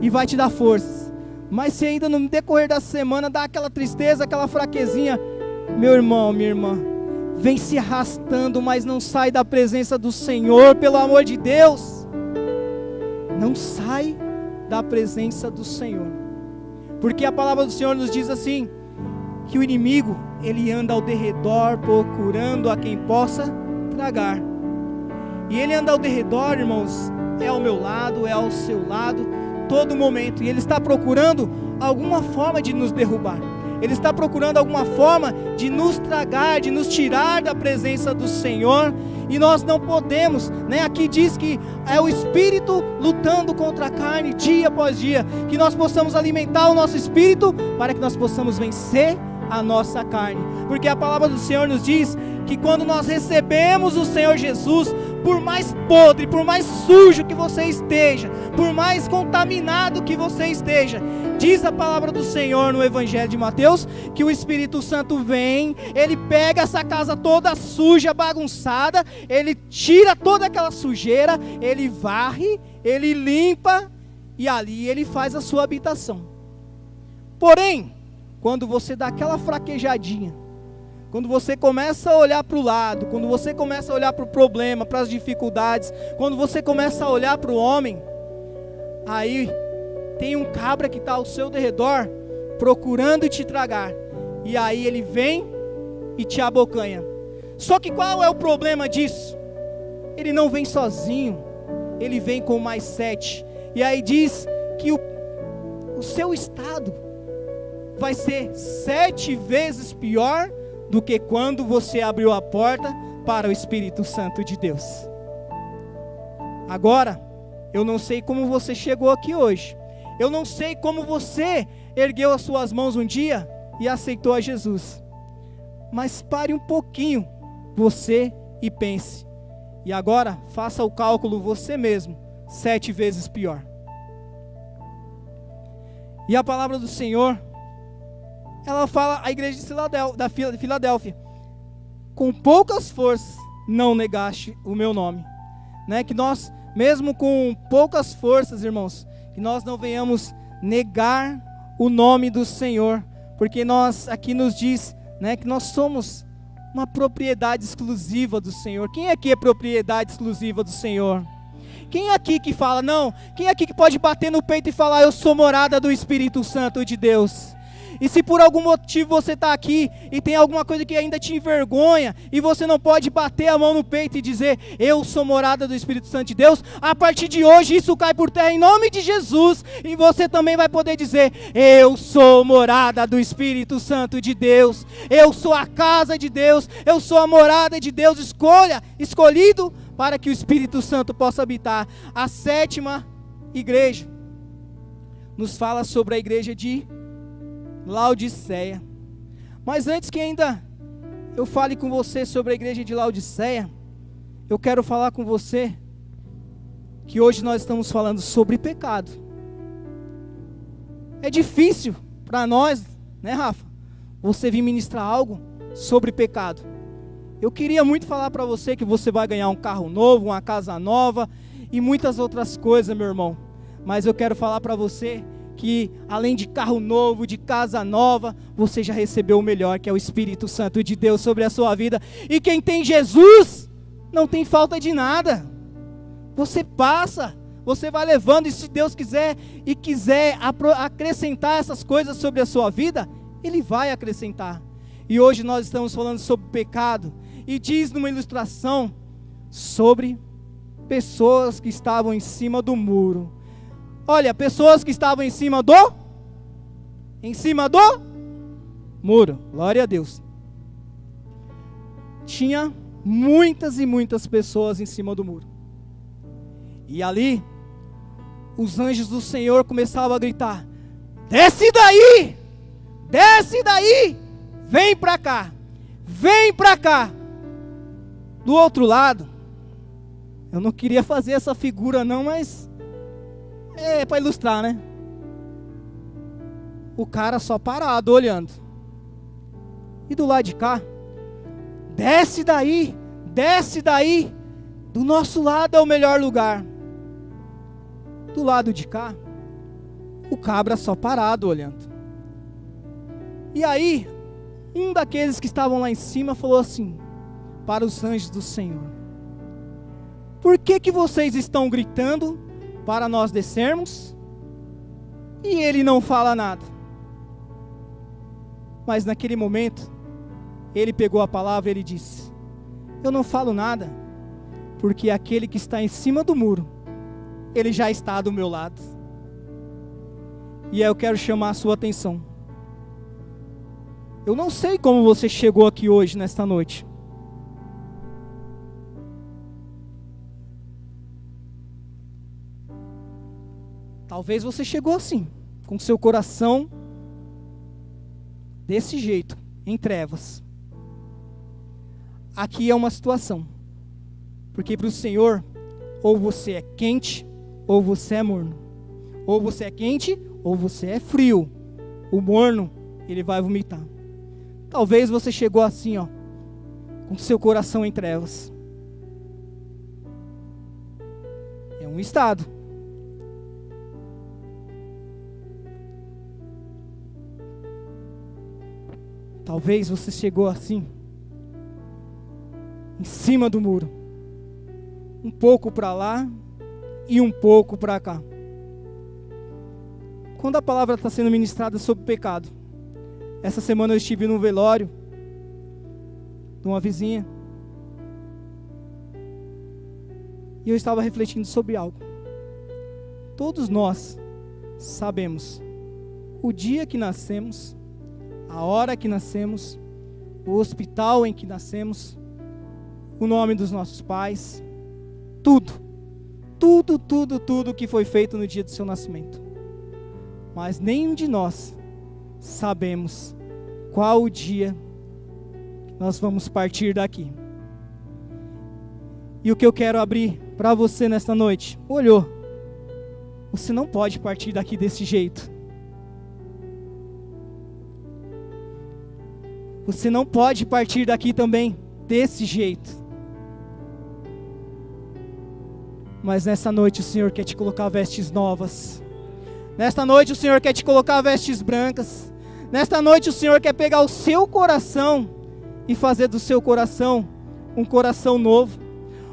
e vai te dar forças. Mas se ainda no decorrer da semana dá aquela tristeza, aquela fraquezinha, meu irmão, minha irmã, vem se arrastando, mas não sai da presença do Senhor, pelo amor de Deus. Não sai da presença do Senhor, porque a palavra do Senhor nos diz assim, que o inimigo, ele anda ao derredor procurando a quem possa tragar. E ele anda ao derredor, irmãos, é ao meu lado, é ao seu lado, todo momento. E ele está procurando alguma forma de nos derrubar. Ele está procurando alguma forma de nos tragar, de nos tirar da presença do Senhor. E nós não podemos, né? Aqui diz que é o Espírito lutando contra a carne dia após dia. Que nós possamos alimentar o nosso Espírito para que nós possamos vencer a nossa carne. Porque a palavra do Senhor nos diz que quando nós recebemos o Senhor Jesus, por mais podre, por mais sujo que você esteja, por mais contaminado que você esteja, diz a palavra do Senhor no Evangelho de Mateus, que o Espírito Santo vem, ele pega essa casa toda suja, bagunçada, ele tira toda aquela sujeira, ele varre, ele limpa, e ali ele faz a sua habitação. Porém, quando você dá aquela fraquejadinha, quando você começa a olhar para o lado, quando você começa a olhar para o problema, para as dificuldades, quando você começa a olhar para o homem, aí tem um cabra que está ao seu derredor, procurando te tragar, e aí ele vem e te abocanha. Só que qual é o problema disso? Ele não vem sozinho, ele vem com mais 7, e aí diz que o seu estado vai ser 7 vezes pior do que quando você abriu a porta para o Espírito Santo de Deus. Agora, eu não sei como você chegou aqui hoje, eu não sei como você ergueu as suas mãos um dia e aceitou a Jesus, mas pare um pouquinho você e pense, e agora faça o cálculo você mesmo, 7 vezes pior. E a palavra do Senhor, ela fala à igreja de Filadélfia, com poucas forças não negaste o meu nome, né? Que nós, mesmo com poucas forças, irmãos, que nós não venhamos negar o nome do Senhor, porque nós, aqui nos diz, né, que nós somos uma propriedade exclusiva do Senhor. Quem aqui é propriedade exclusiva do Senhor? Quem aqui que fala, não? Quem aqui que pode bater no peito e falar, eu sou morada do Espírito Santo de Deus? E se por algum motivo você está aqui e tem alguma coisa que ainda te envergonha, e você não pode bater a mão no peito e dizer, eu sou morada do Espírito Santo de Deus, a partir de hoje isso cai por terra em nome de Jesus, e você também vai poder dizer, eu sou morada do Espírito Santo de Deus, eu sou a casa de Deus, eu sou a morada de Deus, escolhido para que o Espírito Santo possa habitar. A 7ª igreja nos fala sobre a igreja de Laodiceia. Mas antes que ainda eu fale com você sobre a igreja de Laodiceia, eu quero falar com você que hoje nós estamos falando sobre pecado. É difícil para nós, né, Rafa, você vir ministrar algo sobre pecado. Eu queria muito falar para você que você vai ganhar um carro novo, uma casa nova e muitas outras coisas, meu irmão. Mas eu quero falar para você que além de carro novo, de casa nova, você já recebeu o melhor, que é o Espírito Santo de Deus sobre a sua vida. E quem tem Jesus, não tem falta de nada. Você passa, você vai levando, e se Deus quiser acrescentar essas coisas sobre a sua vida, Ele vai acrescentar. E hoje nós estamos falando sobre pecado, e diz numa ilustração sobre pessoas que estavam em cima do muro. Olha, pessoas que estavam em cima do muro, glória a Deus. Tinha muitas e muitas pessoas em cima do muro. E ali, os anjos do Senhor começavam a gritar, desce daí, vem para cá. Do outro lado, eu não queria fazer essa figura não, mas é para ilustrar, né? o cara só parado olhando. E do lado de cá, desce daí, do nosso lado é o melhor lugar. Do lado de cá, o cabra só parado olhando. E aí, um daqueles que estavam lá em cima falou assim para os anjos do Senhor: por que vocês estão gritando para nós descermos? E ele não fala nada. Mas naquele momento, ele pegou a palavra e ele disse: eu não falo nada, porque aquele que está em cima do muro, ele já está do meu lado. E aí eu quero chamar a sua atenção. Eu não sei como você chegou aqui hoje, nesta noite. Talvez você chegou assim, com seu coração desse jeito, em trevas. Aqui é uma situação, porque para o Senhor, ou você é quente, ou você é morno. Ou você é quente, ou você é frio. O morno, ele vai vomitar. Talvez você chegou assim, ó, com seu coração em trevas. É um estado. Talvez você chegou assim, em cima do muro, um pouco para lá e um pouco para cá. Quando a palavra está sendo ministrada sobre pecado, essa semana eu estive no velório de uma vizinha e eu estava refletindo sobre algo. Todos nós sabemos o dia que nascemos, a hora que nascemos, o hospital em que nascemos, o nome dos nossos pais, tudo que foi feito no dia do seu nascimento. Mas nenhum de nós sabemos qual o dia que nós vamos partir daqui. E o que eu quero abrir para você nesta noite, olhou, você não pode partir daqui desse jeito. Você não pode partir daqui também desse jeito. Mas nessa noite o Senhor quer te colocar vestes novas. Nesta noite o Senhor quer te colocar vestes brancas. Nesta noite o Senhor quer pegar o seu coração e fazer do seu coração um coração novo.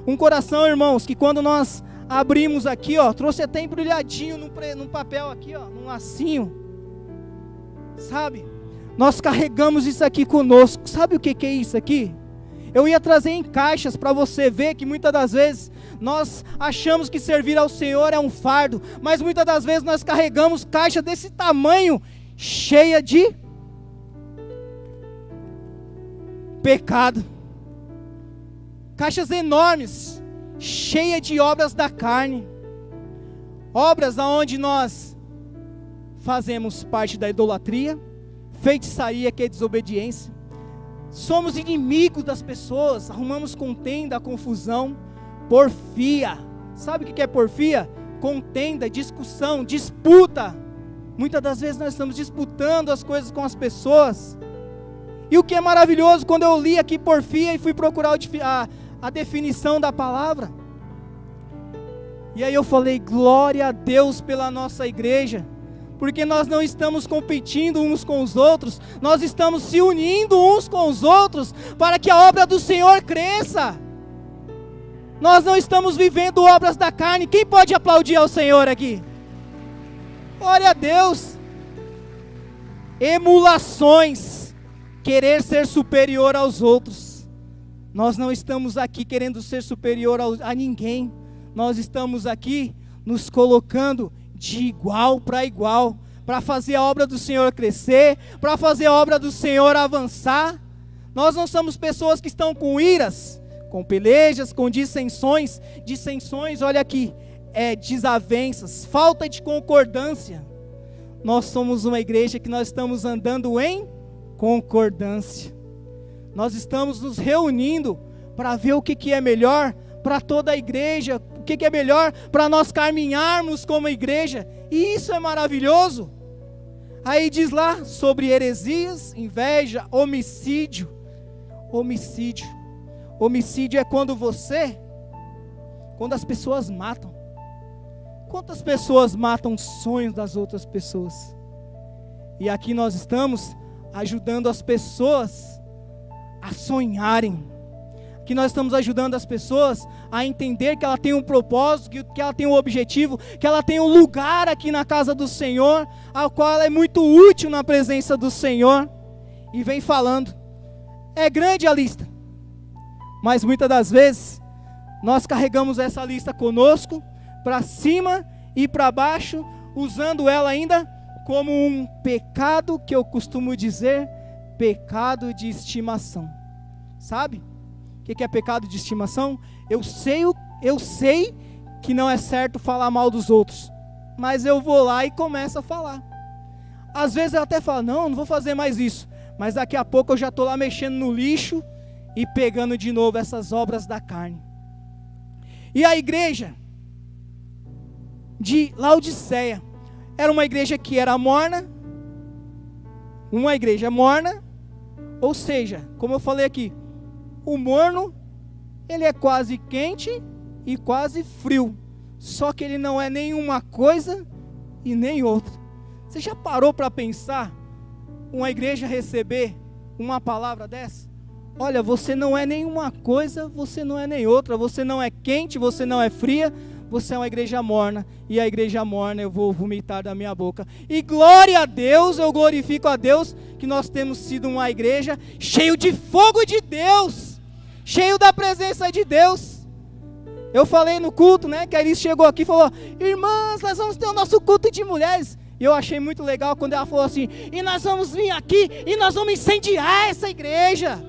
Um coração, irmãos, que quando nós abrimos aqui, ó, trouxe até embrulhadinho num papel aqui, ó, num lacinho. Sabe? Nós carregamos isso aqui conosco. Sabe o que é isso aqui? Eu ia trazer em caixas para você ver que muitas das vezes nós achamos que servir ao Senhor é um fardo, mas muitas das vezes nós carregamos caixa desse tamanho, cheia de pecado. Caixas enormes, cheias de obras da carne. Obras aonde nós fazemos parte da idolatria, feitiçaria, que é desobediência. Somos inimigos das pessoas, arrumamos contenda, confusão, porfia. Sabe o que é porfia? Contenda, discussão, disputa. Muitas das vezes nós estamos disputando as coisas com as pessoas. E o que é maravilhoso, quando eu li aqui porfia e fui procurar a definição da palavra, e aí eu falei, glória a Deus pela nossa igreja, porque nós não estamos competindo uns com os outros, nós estamos se unindo uns com os outros, para que a obra do Senhor cresça. Nós não estamos vivendo obras da carne. Quem pode aplaudir ao Senhor aqui? Glória a Deus. Emulações, querer ser superior aos outros. Nós não estamos aqui querendo ser superior a ninguém, nós estamos aqui nos colocando de igual para igual, para fazer a obra do Senhor crescer, para fazer a obra do Senhor avançar. Nós não somos pessoas que estão com iras, com pelejas, com dissensões, olha aqui, desavenças, falta de concordância. Nós somos uma igreja que nós estamos andando em concordância. Nós estamos nos reunindo para ver o que é melhor para toda a igreja, o que é melhor para nós caminharmos como igreja, e isso é maravilhoso. Aí diz lá sobre heresias, inveja, homicídio. Homicídio. Homicídio é quando as pessoas matam. Quantas pessoas matam os sonhos das outras pessoas? E aqui nós estamos ajudando as pessoas a sonharem. Aqui nós estamos ajudando as pessoas a entender que ela tem um propósito, que ela tem um objetivo, que ela tem um lugar aqui na casa do Senhor, ao qual ela é muito útil na presença do Senhor. E vem falando. É grande a lista, mas muitas das vezes nós carregamos essa lista conosco, para cima e para baixo, usando ela ainda como um pecado, que eu costumo dizer, pecado de estimação. Sabe o que é pecado de estimação? Eu sei que não é certo falar mal dos outros, mas eu vou lá e começo a falar. Às vezes eu até falo, não vou fazer mais isso, mas daqui a pouco eu já estou lá mexendo no lixo e pegando de novo essas obras da carne. E a igreja de Laodiceia era uma igreja que era morna, ou seja, como eu falei aqui, o morno, ele é quase quente e quase frio, só que ele não é nenhuma coisa e nem outra. Você já parou para pensar uma igreja receber uma palavra dessa? Olha, você não é nenhuma coisa, você não é nem outra, você não é quente, você não é fria, você é uma igreja morna, e a igreja morna eu vou vomitar da minha boca. E glória a Deus, eu glorifico a Deus, que nós temos sido uma igreja cheio de fogo de Deus, cheio da presença de Deus. Eu falei no culto, que a Elis chegou aqui e falou, irmãs, nós vamos ter o nosso culto de mulheres. E eu achei muito legal quando ela falou assim, e nós vamos vir aqui, e nós vamos incendiar essa igreja.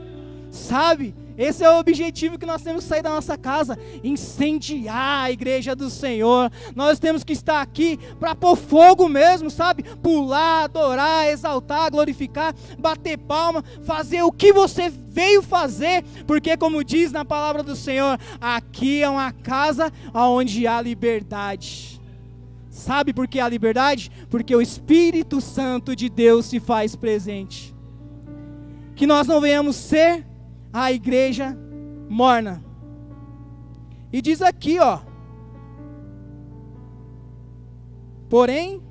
Sabe, esse é o objetivo que nós temos que sair da nossa casa, incendiar a igreja do Senhor. Nós temos que estar aqui para pôr fogo mesmo, sabe, pular, adorar, exaltar, glorificar, bater palma, fazer o que você veio fazer, porque como diz na palavra do Senhor, aqui é uma casa onde há liberdade. Sabe por que há liberdade? Porque o Espírito Santo de Deus se faz presente. Que nós não venhamos ser a igreja morna. E diz aqui, porém,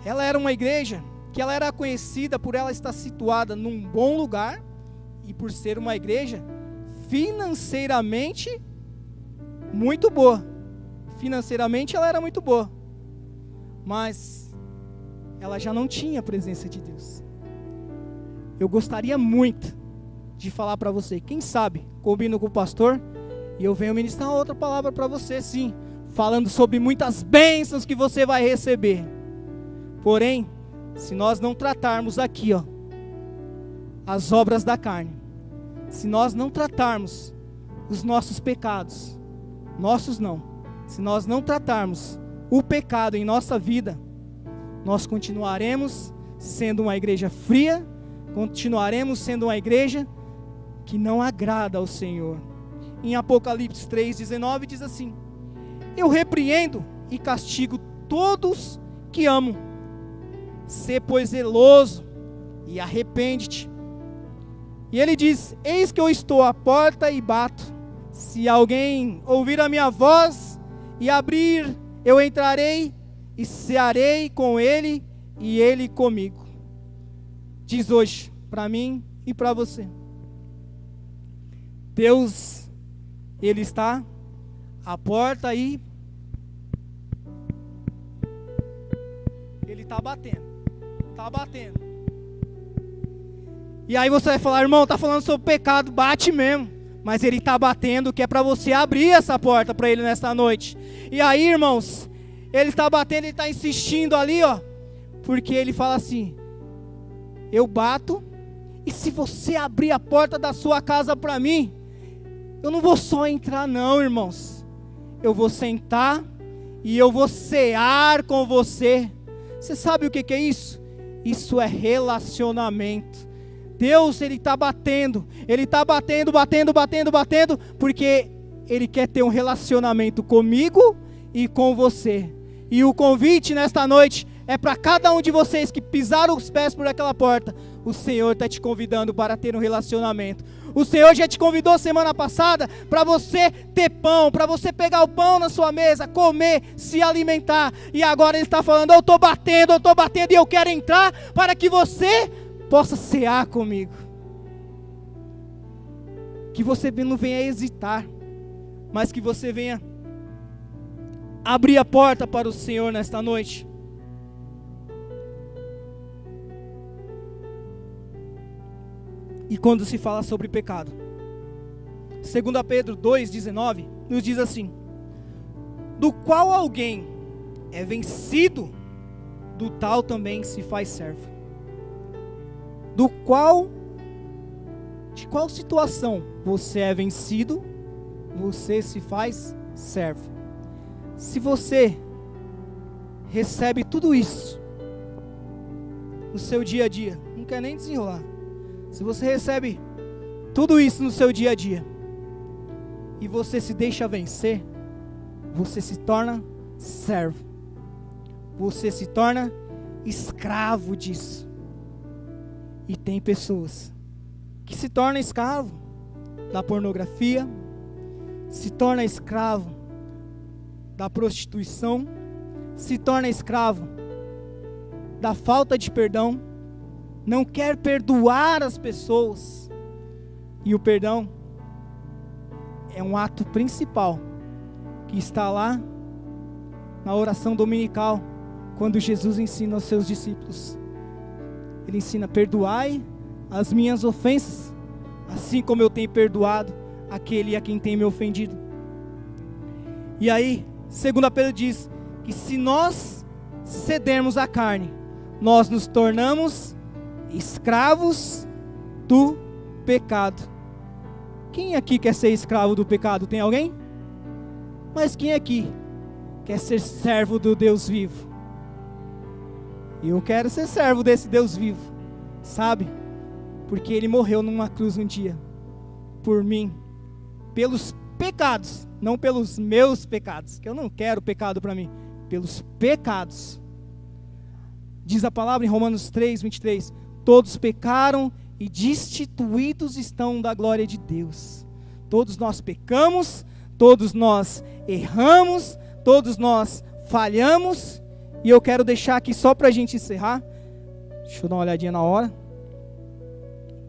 ela era uma igreja que ela era conhecida por ela estar situada num bom lugar e por ser uma igreja financeiramente muito boa. Financeiramente ela era muito boa, mas ela já não tinha a presença de Deus. Eu gostaria muito de falar para você, quem sabe, combino com o pastor, e eu venho ministrar outra palavra para você, sim, falando sobre muitas bênçãos que você vai receber. Porém, se nós não tratarmos aqui, as obras da carne, se nós não tratarmos os nossos pecados, se nós não tratarmos o pecado em nossa vida, nós continuaremos sendo uma igreja fria, continuaremos sendo uma igreja que não agrada ao Senhor. Em Apocalipse 3:19 diz assim, eu repreendo e castigo todos que amo, sê pois zeloso e arrepende-te. E ele diz, eis que eu estou à porta e bato, se alguém ouvir a minha voz e abrir, eu entrarei e cearei com ele e ele comigo. Diz hoje, para mim e para você, Deus, Ele está à porta e Ele está batendo. E aí você vai falar, irmão, está falando sobre pecado, bate mesmo. Mas Ele está batendo, que é para você abrir essa porta para Ele nesta noite. E aí, irmãos, Ele está batendo, Ele está insistindo ali, porque Ele fala assim, eu bato, e se você abrir a porta da sua casa para mim, eu não vou só entrar não, irmãos. Eu vou sentar e eu vou cear com você. Você sabe o que é isso? Isso é relacionamento. Deus, Ele está batendo, porque Ele quer ter um relacionamento comigo e com você. E o convite nesta noite é para cada um de vocês que pisaram os pés por aquela porta. O Senhor está te convidando para ter um relacionamento. O Senhor já te convidou semana passada para você ter pão, para você pegar o pão na sua mesa, comer, se alimentar. E agora Ele está falando, eu estou batendo e eu quero entrar para que você possa cear comigo. Que você não venha hesitar, mas que você venha abrir a porta para o Senhor nesta noite. E quando se fala sobre pecado, 2 Pedro 2,19 nos diz assim: do qual alguém é vencido, do tal também se faz servo. De qual situação você é vencido, você se faz servo. Se você recebe tudo isso no seu dia a dia, não quer nem desenrolar. Se você recebe tudo isso no seu dia a dia e você se deixa vencer, você se torna servo. Você se torna escravo disso. E tem pessoas que se tornam escravo da pornografia, se torna escravo da prostituição, se torna escravo da falta de perdão, não quer perdoar as pessoas. E o perdão é um ato principal que está lá na oração dominical, quando Jesus ensina aos seus discípulos. Ele ensina: perdoai as minhas ofensas, assim como eu tenho perdoado aquele a quem tem me ofendido. E aí, 2 Pedro diz que se nós cedermos à carne, nós nos tornamos escravos do pecado. Quem aqui quer ser escravo do pecado? Tem alguém? Mas quem aqui quer ser servo do Deus vivo? Eu quero ser servo desse Deus vivo, sabe? Porque Ele morreu numa cruz um dia por mim, pelos pecados, não pelos meus pecados, que eu não quero pecado para mim, pelos pecados. Diz a palavra em Romanos 3:23, todos pecaram e destituídos estão da glória de Deus. Todos nós pecamos, todos nós erramos, todos nós falhamos. E eu quero deixar aqui só para a gente encerrar. Deixa eu dar uma olhadinha na hora.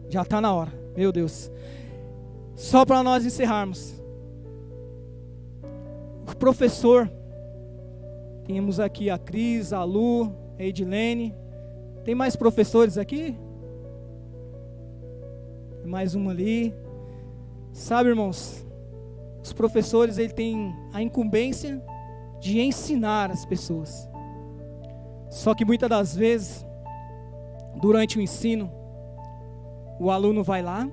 Já está na hora, meu Deus. Só para nós encerrarmos. O professor, temos aqui a Cris, a Lu, a Edilene. Tem mais professores aqui? Tem mais uma ali. Sabe, irmãos, os professores, eles têm a incumbência de ensinar as pessoas. Só que muitas das vezes, durante o ensino, o aluno vai lá,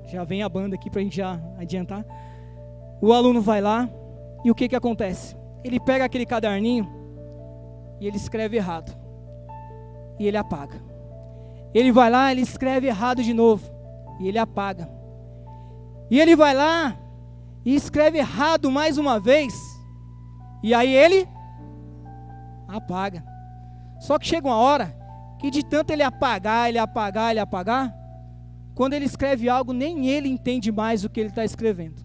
já vem a banda aqui para a gente já adiantar. O aluno vai lá e o que acontece? Ele pega aquele caderninho e ele escreve errado. E ele apaga. Ele vai lá, ele escreve errado de novo. E ele apaga. E ele vai lá e escreve errado mais uma vez. E aí ele apaga. Só que chega uma hora que de tanto ele apagar, quando ele escreve algo, nem ele entende mais o que ele está escrevendo.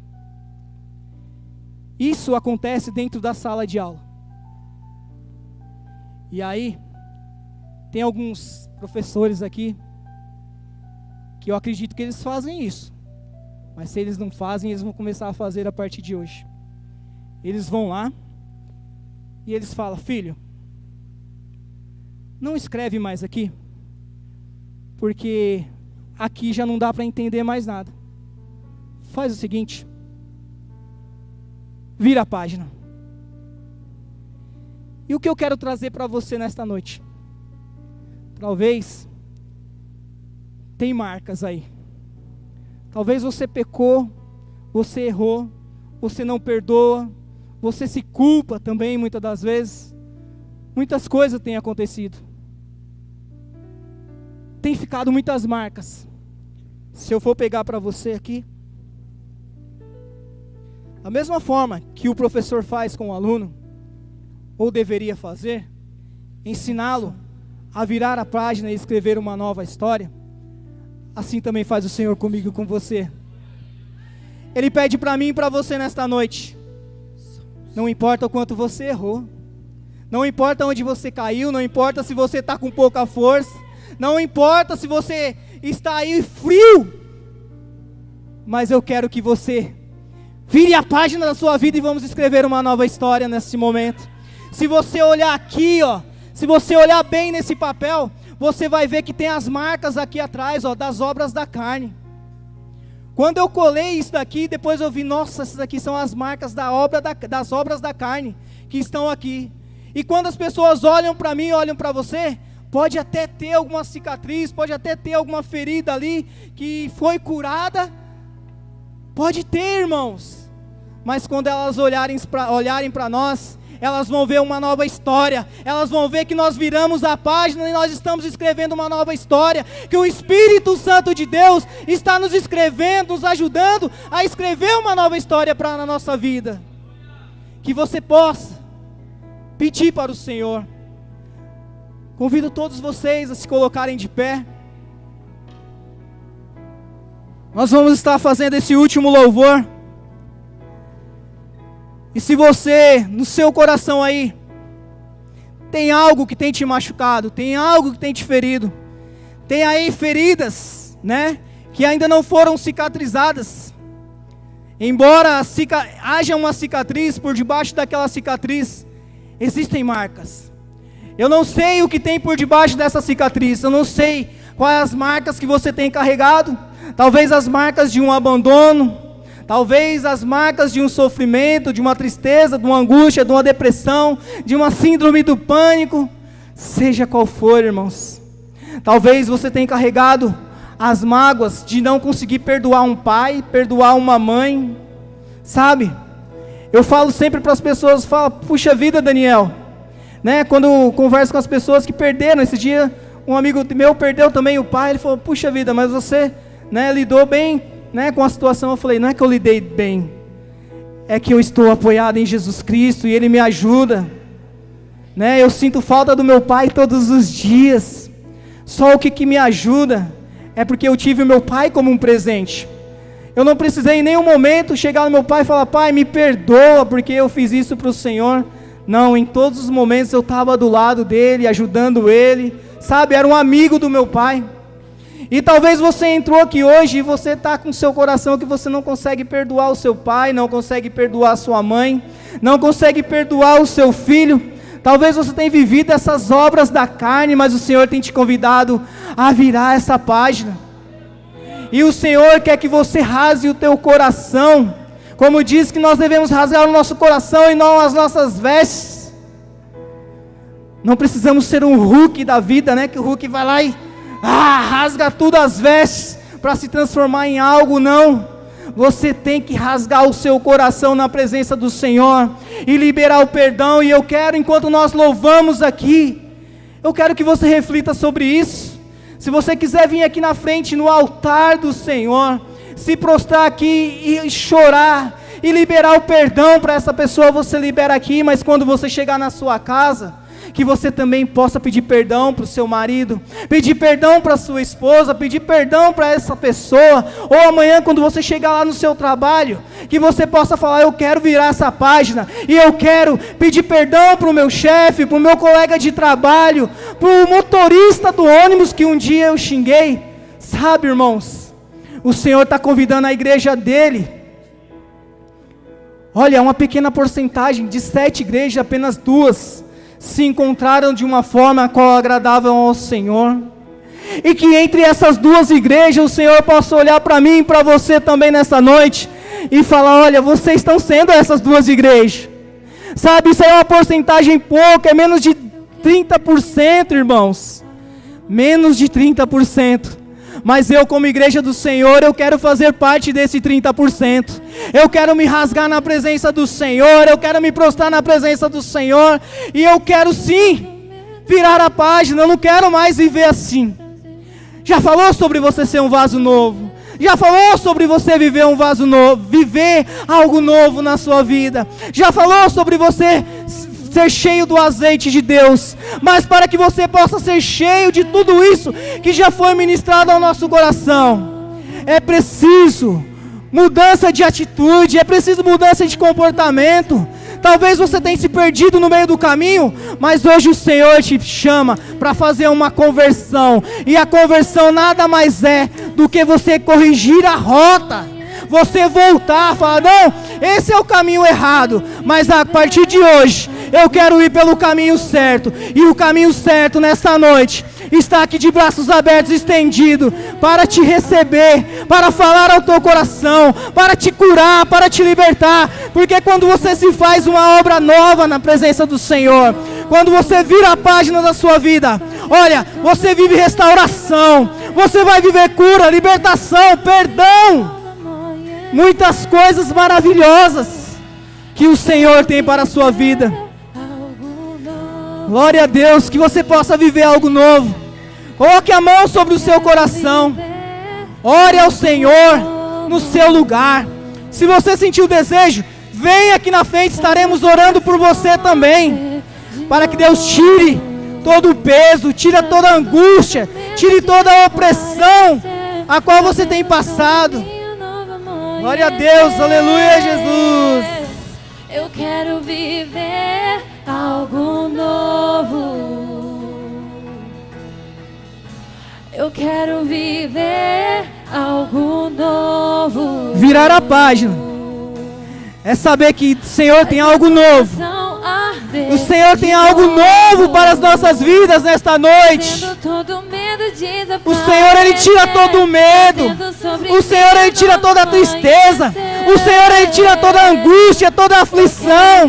Isso acontece dentro da sala de aula. E aí, tem alguns professores aqui, que eu acredito que eles fazem isso. Mas se eles não fazem, eles vão começar a fazer a partir de hoje. Eles vão lá, e eles falam: filho, não escreve mais aqui, porque aqui já não dá para entender mais nada. Faz o seguinte, vira a página. E o que eu quero trazer para você nesta noite? Talvez tem marcas aí. Talvez você pecou, você errou, você não perdoa, você se culpa também muitas das vezes. Muitas coisas têm acontecido. Tem ficado muitas marcas. Se eu for pegar para você aqui, da mesma forma que o professor faz com o aluno, ou deveria fazer, ensiná-lo a virar a página e escrever uma nova história, assim também faz o Senhor comigo e com você. Ele pede para mim e para você nesta noite. Não importa o quanto você errou, não importa onde você caiu, não importa se você está com pouca força, não importa se você está aí frio, mas eu quero que você vire a página da sua vida e vamos escrever uma nova história nesse momento. Se você olhar aqui, ó, se você olhar bem nesse papel, você vai ver que tem as marcas aqui atrás, ó, das obras da carne. Quando eu colei isso daqui, depois eu vi, nossa, essas aqui são as marcas das obras da carne que estão aqui. E quando as pessoas olham para mim, olham para você, pode até ter alguma cicatriz, pode até ter alguma ferida ali que foi curada, pode ter, irmãos. Mas quando elas olharem para nós, elas vão ver uma nova história, elas vão ver que nós viramos a página e nós estamos escrevendo uma nova história, que o Espírito Santo de Deus está nos escrevendo, nos ajudando a escrever uma nova história para a nossa vida. Que você possa pedir para o Senhor. Convido todos vocês a se colocarem de pé. Nós vamos estar fazendo esse último louvor. E se você, no seu coração aí, tem algo que tem te machucado, tem algo que tem te ferido, tem aí feridas, né, que ainda não foram cicatrizadas. Embora haja uma cicatriz, por debaixo daquela cicatriz, existem marcas. Eu não sei o que tem por debaixo dessa cicatriz, eu não sei quais as marcas que você tem carregado, talvez as marcas de um abandono, talvez as marcas de um sofrimento, de uma tristeza, de uma angústia, de uma depressão, de uma síndrome do pânico, seja qual for, irmãos. Talvez você tenha carregado as mágoas de não conseguir perdoar um pai, perdoar uma mãe, sabe? Eu falo sempre para as pessoas, puxa vida, Daniel, né? Quando eu converso com as pessoas que perderam, esse dia um amigo meu perdeu também o pai, ele falou, puxa vida, mas você, né, lidou bem, né, com a situação. Eu falei, não é que eu lidei bem, é que eu estou apoiado em Jesus Cristo e Ele me ajuda, né? Eu sinto falta do meu pai todos os dias, só o que me ajuda é porque eu tive o meu pai como um presente. Eu não precisei em nenhum momento chegar no meu pai e falar, pai, me perdoa porque eu fiz isso para o Senhor. Não, em todos os momentos eu estava do lado dele, ajudando ele, sabe, era um amigo do meu pai. E talvez você entrou aqui hoje e você está com o seu coração que você não consegue perdoar o seu pai, não consegue perdoar a sua mãe, não consegue perdoar o seu filho. Talvez você tenha vivido essas obras da carne, mas o Senhor tem te convidado a virar essa página. E o Senhor quer que você rasgue o teu coração, como diz que nós devemos rasgar o nosso coração e não as nossas vestes. Não precisamos ser um Hulk da vida, né? Que o Hulk vai lá e rasga tudo as vestes para se transformar em algo. Não, você tem que rasgar o seu coração na presença do Senhor e liberar o perdão. E eu quero, enquanto nós louvamos aqui, eu quero que você reflita sobre isso. Se você quiser vir aqui na frente, no altar do Senhor, se prostrar aqui e chorar e liberar o perdão para essa pessoa, você libera aqui. Mas quando você chegar na sua casa, que você também possa pedir perdão para o seu marido, pedir perdão para a sua esposa, pedir perdão para essa pessoa, ou amanhã quando você chegar lá no seu trabalho, que você possa falar, eu quero virar essa página, e eu quero pedir perdão para o meu chefe, para o meu colega de trabalho, para o motorista do ônibus que um dia eu xinguei. Sabe, irmãos, o Senhor está convidando a igreja dele. Olha, uma pequena porcentagem, de 7 igrejas, apenas 2 se encontraram de uma forma qual agradava ao Senhor, e que entre essas 2 igrejas o Senhor possa olhar para mim e para você também nessa noite, e falar, olha, vocês estão sendo essas 2 igrejas, sabe, isso é uma porcentagem pouca, é menos de 30%, irmãos, menos de 30%, mas eu como igreja do Senhor, eu quero fazer parte desse 30%, eu quero me rasgar na presença do Senhor, eu quero me prostrar na presença do Senhor, e eu quero sim, virar a página, eu não quero mais viver assim. Já falou sobre você ser um vaso novo, já falou sobre você viver um vaso novo, viver algo novo na sua vida, já falou sobre você ser cheio do azeite de Deus, mas para que você possa ser cheio de tudo isso que já foi ministrado ao nosso coração, é preciso mudança de atitude, é preciso mudança de comportamento. Talvez você tenha se perdido no meio do caminho, mas hoje o Senhor te chama para fazer uma conversão, e a conversão nada mais é do que você corrigir a rota, você voltar, falar, não, esse é o caminho errado, mas a partir de hoje, eu quero ir pelo caminho certo, e o caminho certo nesta noite, está aqui de braços abertos, estendido, para te receber, para falar ao teu coração, para te curar, para te libertar, porque quando você se faz uma obra nova na presença do Senhor, quando você vira a página da sua vida, olha, você vive restauração, você vai viver cura, libertação, perdão, muitas coisas maravilhosas que o Senhor tem para a sua vida. Glória a Deus, que você possa viver algo novo. Coloque a mão sobre o seu coração, ore ao Senhor no seu lugar. Se você sentir o desejo, vem aqui na frente, estaremos orando por você também, para que Deus tire todo o peso, tire toda a angústia, tire toda a opressão a qual você tem passado. Glória a Deus, aleluia, Jesus. Eu quero viver algo novo. Eu quero viver algo novo. Virar a página é saber que o Senhor tem algo novo. O Senhor tem algo novo para as nossas vidas nesta noite. O Senhor, Ele tira todo o medo. O Senhor, Ele tira toda a tristeza. O Senhor, Ele tira toda a angústia, toda a aflição.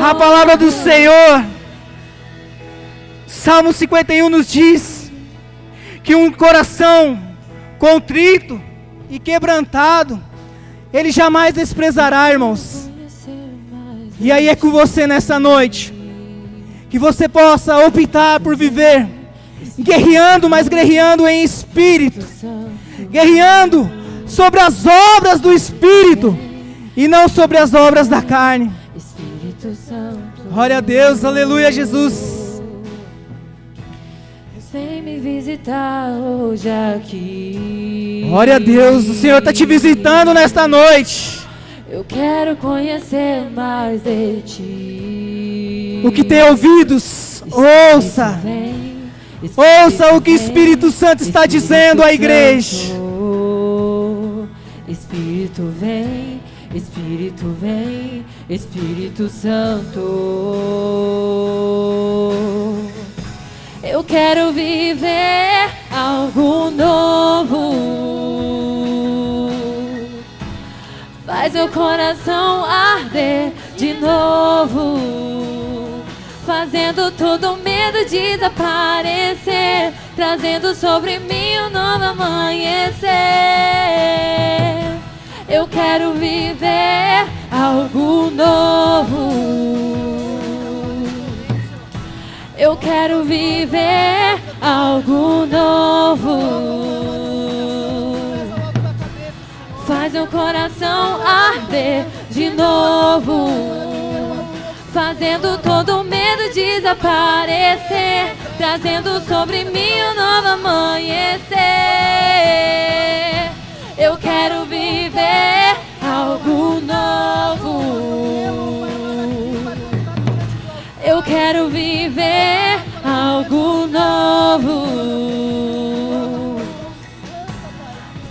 A palavra do Senhor, Salmo 51 nos diz que um coração contrito e quebrantado, Ele jamais desprezará, irmãos. E aí é com você nessa noite, que você possa optar por viver guerreando, mas guerreando em espírito, guerreando sobre as obras do Espírito e não sobre as obras da carne. Glória a Deus, aleluia, Jesus. Vem me visitar hoje aqui. Glória a Deus, o Senhor está te visitando nesta noite. Eu quero conhecer mais de ti. O que tem ouvidos, ouça. Ouça o que o Espírito Santo está dizendo à igreja. Espírito vem, Espírito vem, Espírito Santo. Eu quero viver algo novo. Faz meu coração arder de novo, fazendo todo medo desaparecer, trazendo sobre mim um novo amanhecer. Eu quero viver algo novo. Eu quero viver algo novo. Faz meu coração arder de novo, fazendo todo medo desaparecer, trazendo sobre mim um novo amanhecer. Eu quero viver algo novo. Eu quero viver algo novo.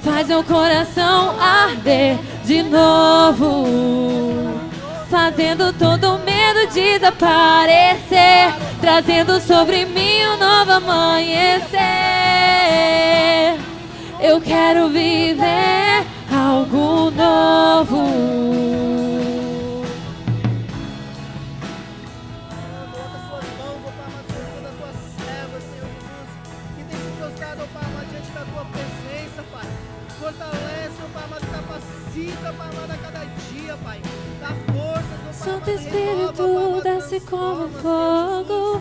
Faz meu coração arder de novo, fazendo todo medo desaparecer, trazendo sobre mim um novo amanhecer. Eu quero viver algo novo. Santo Espírito, desce como fogo.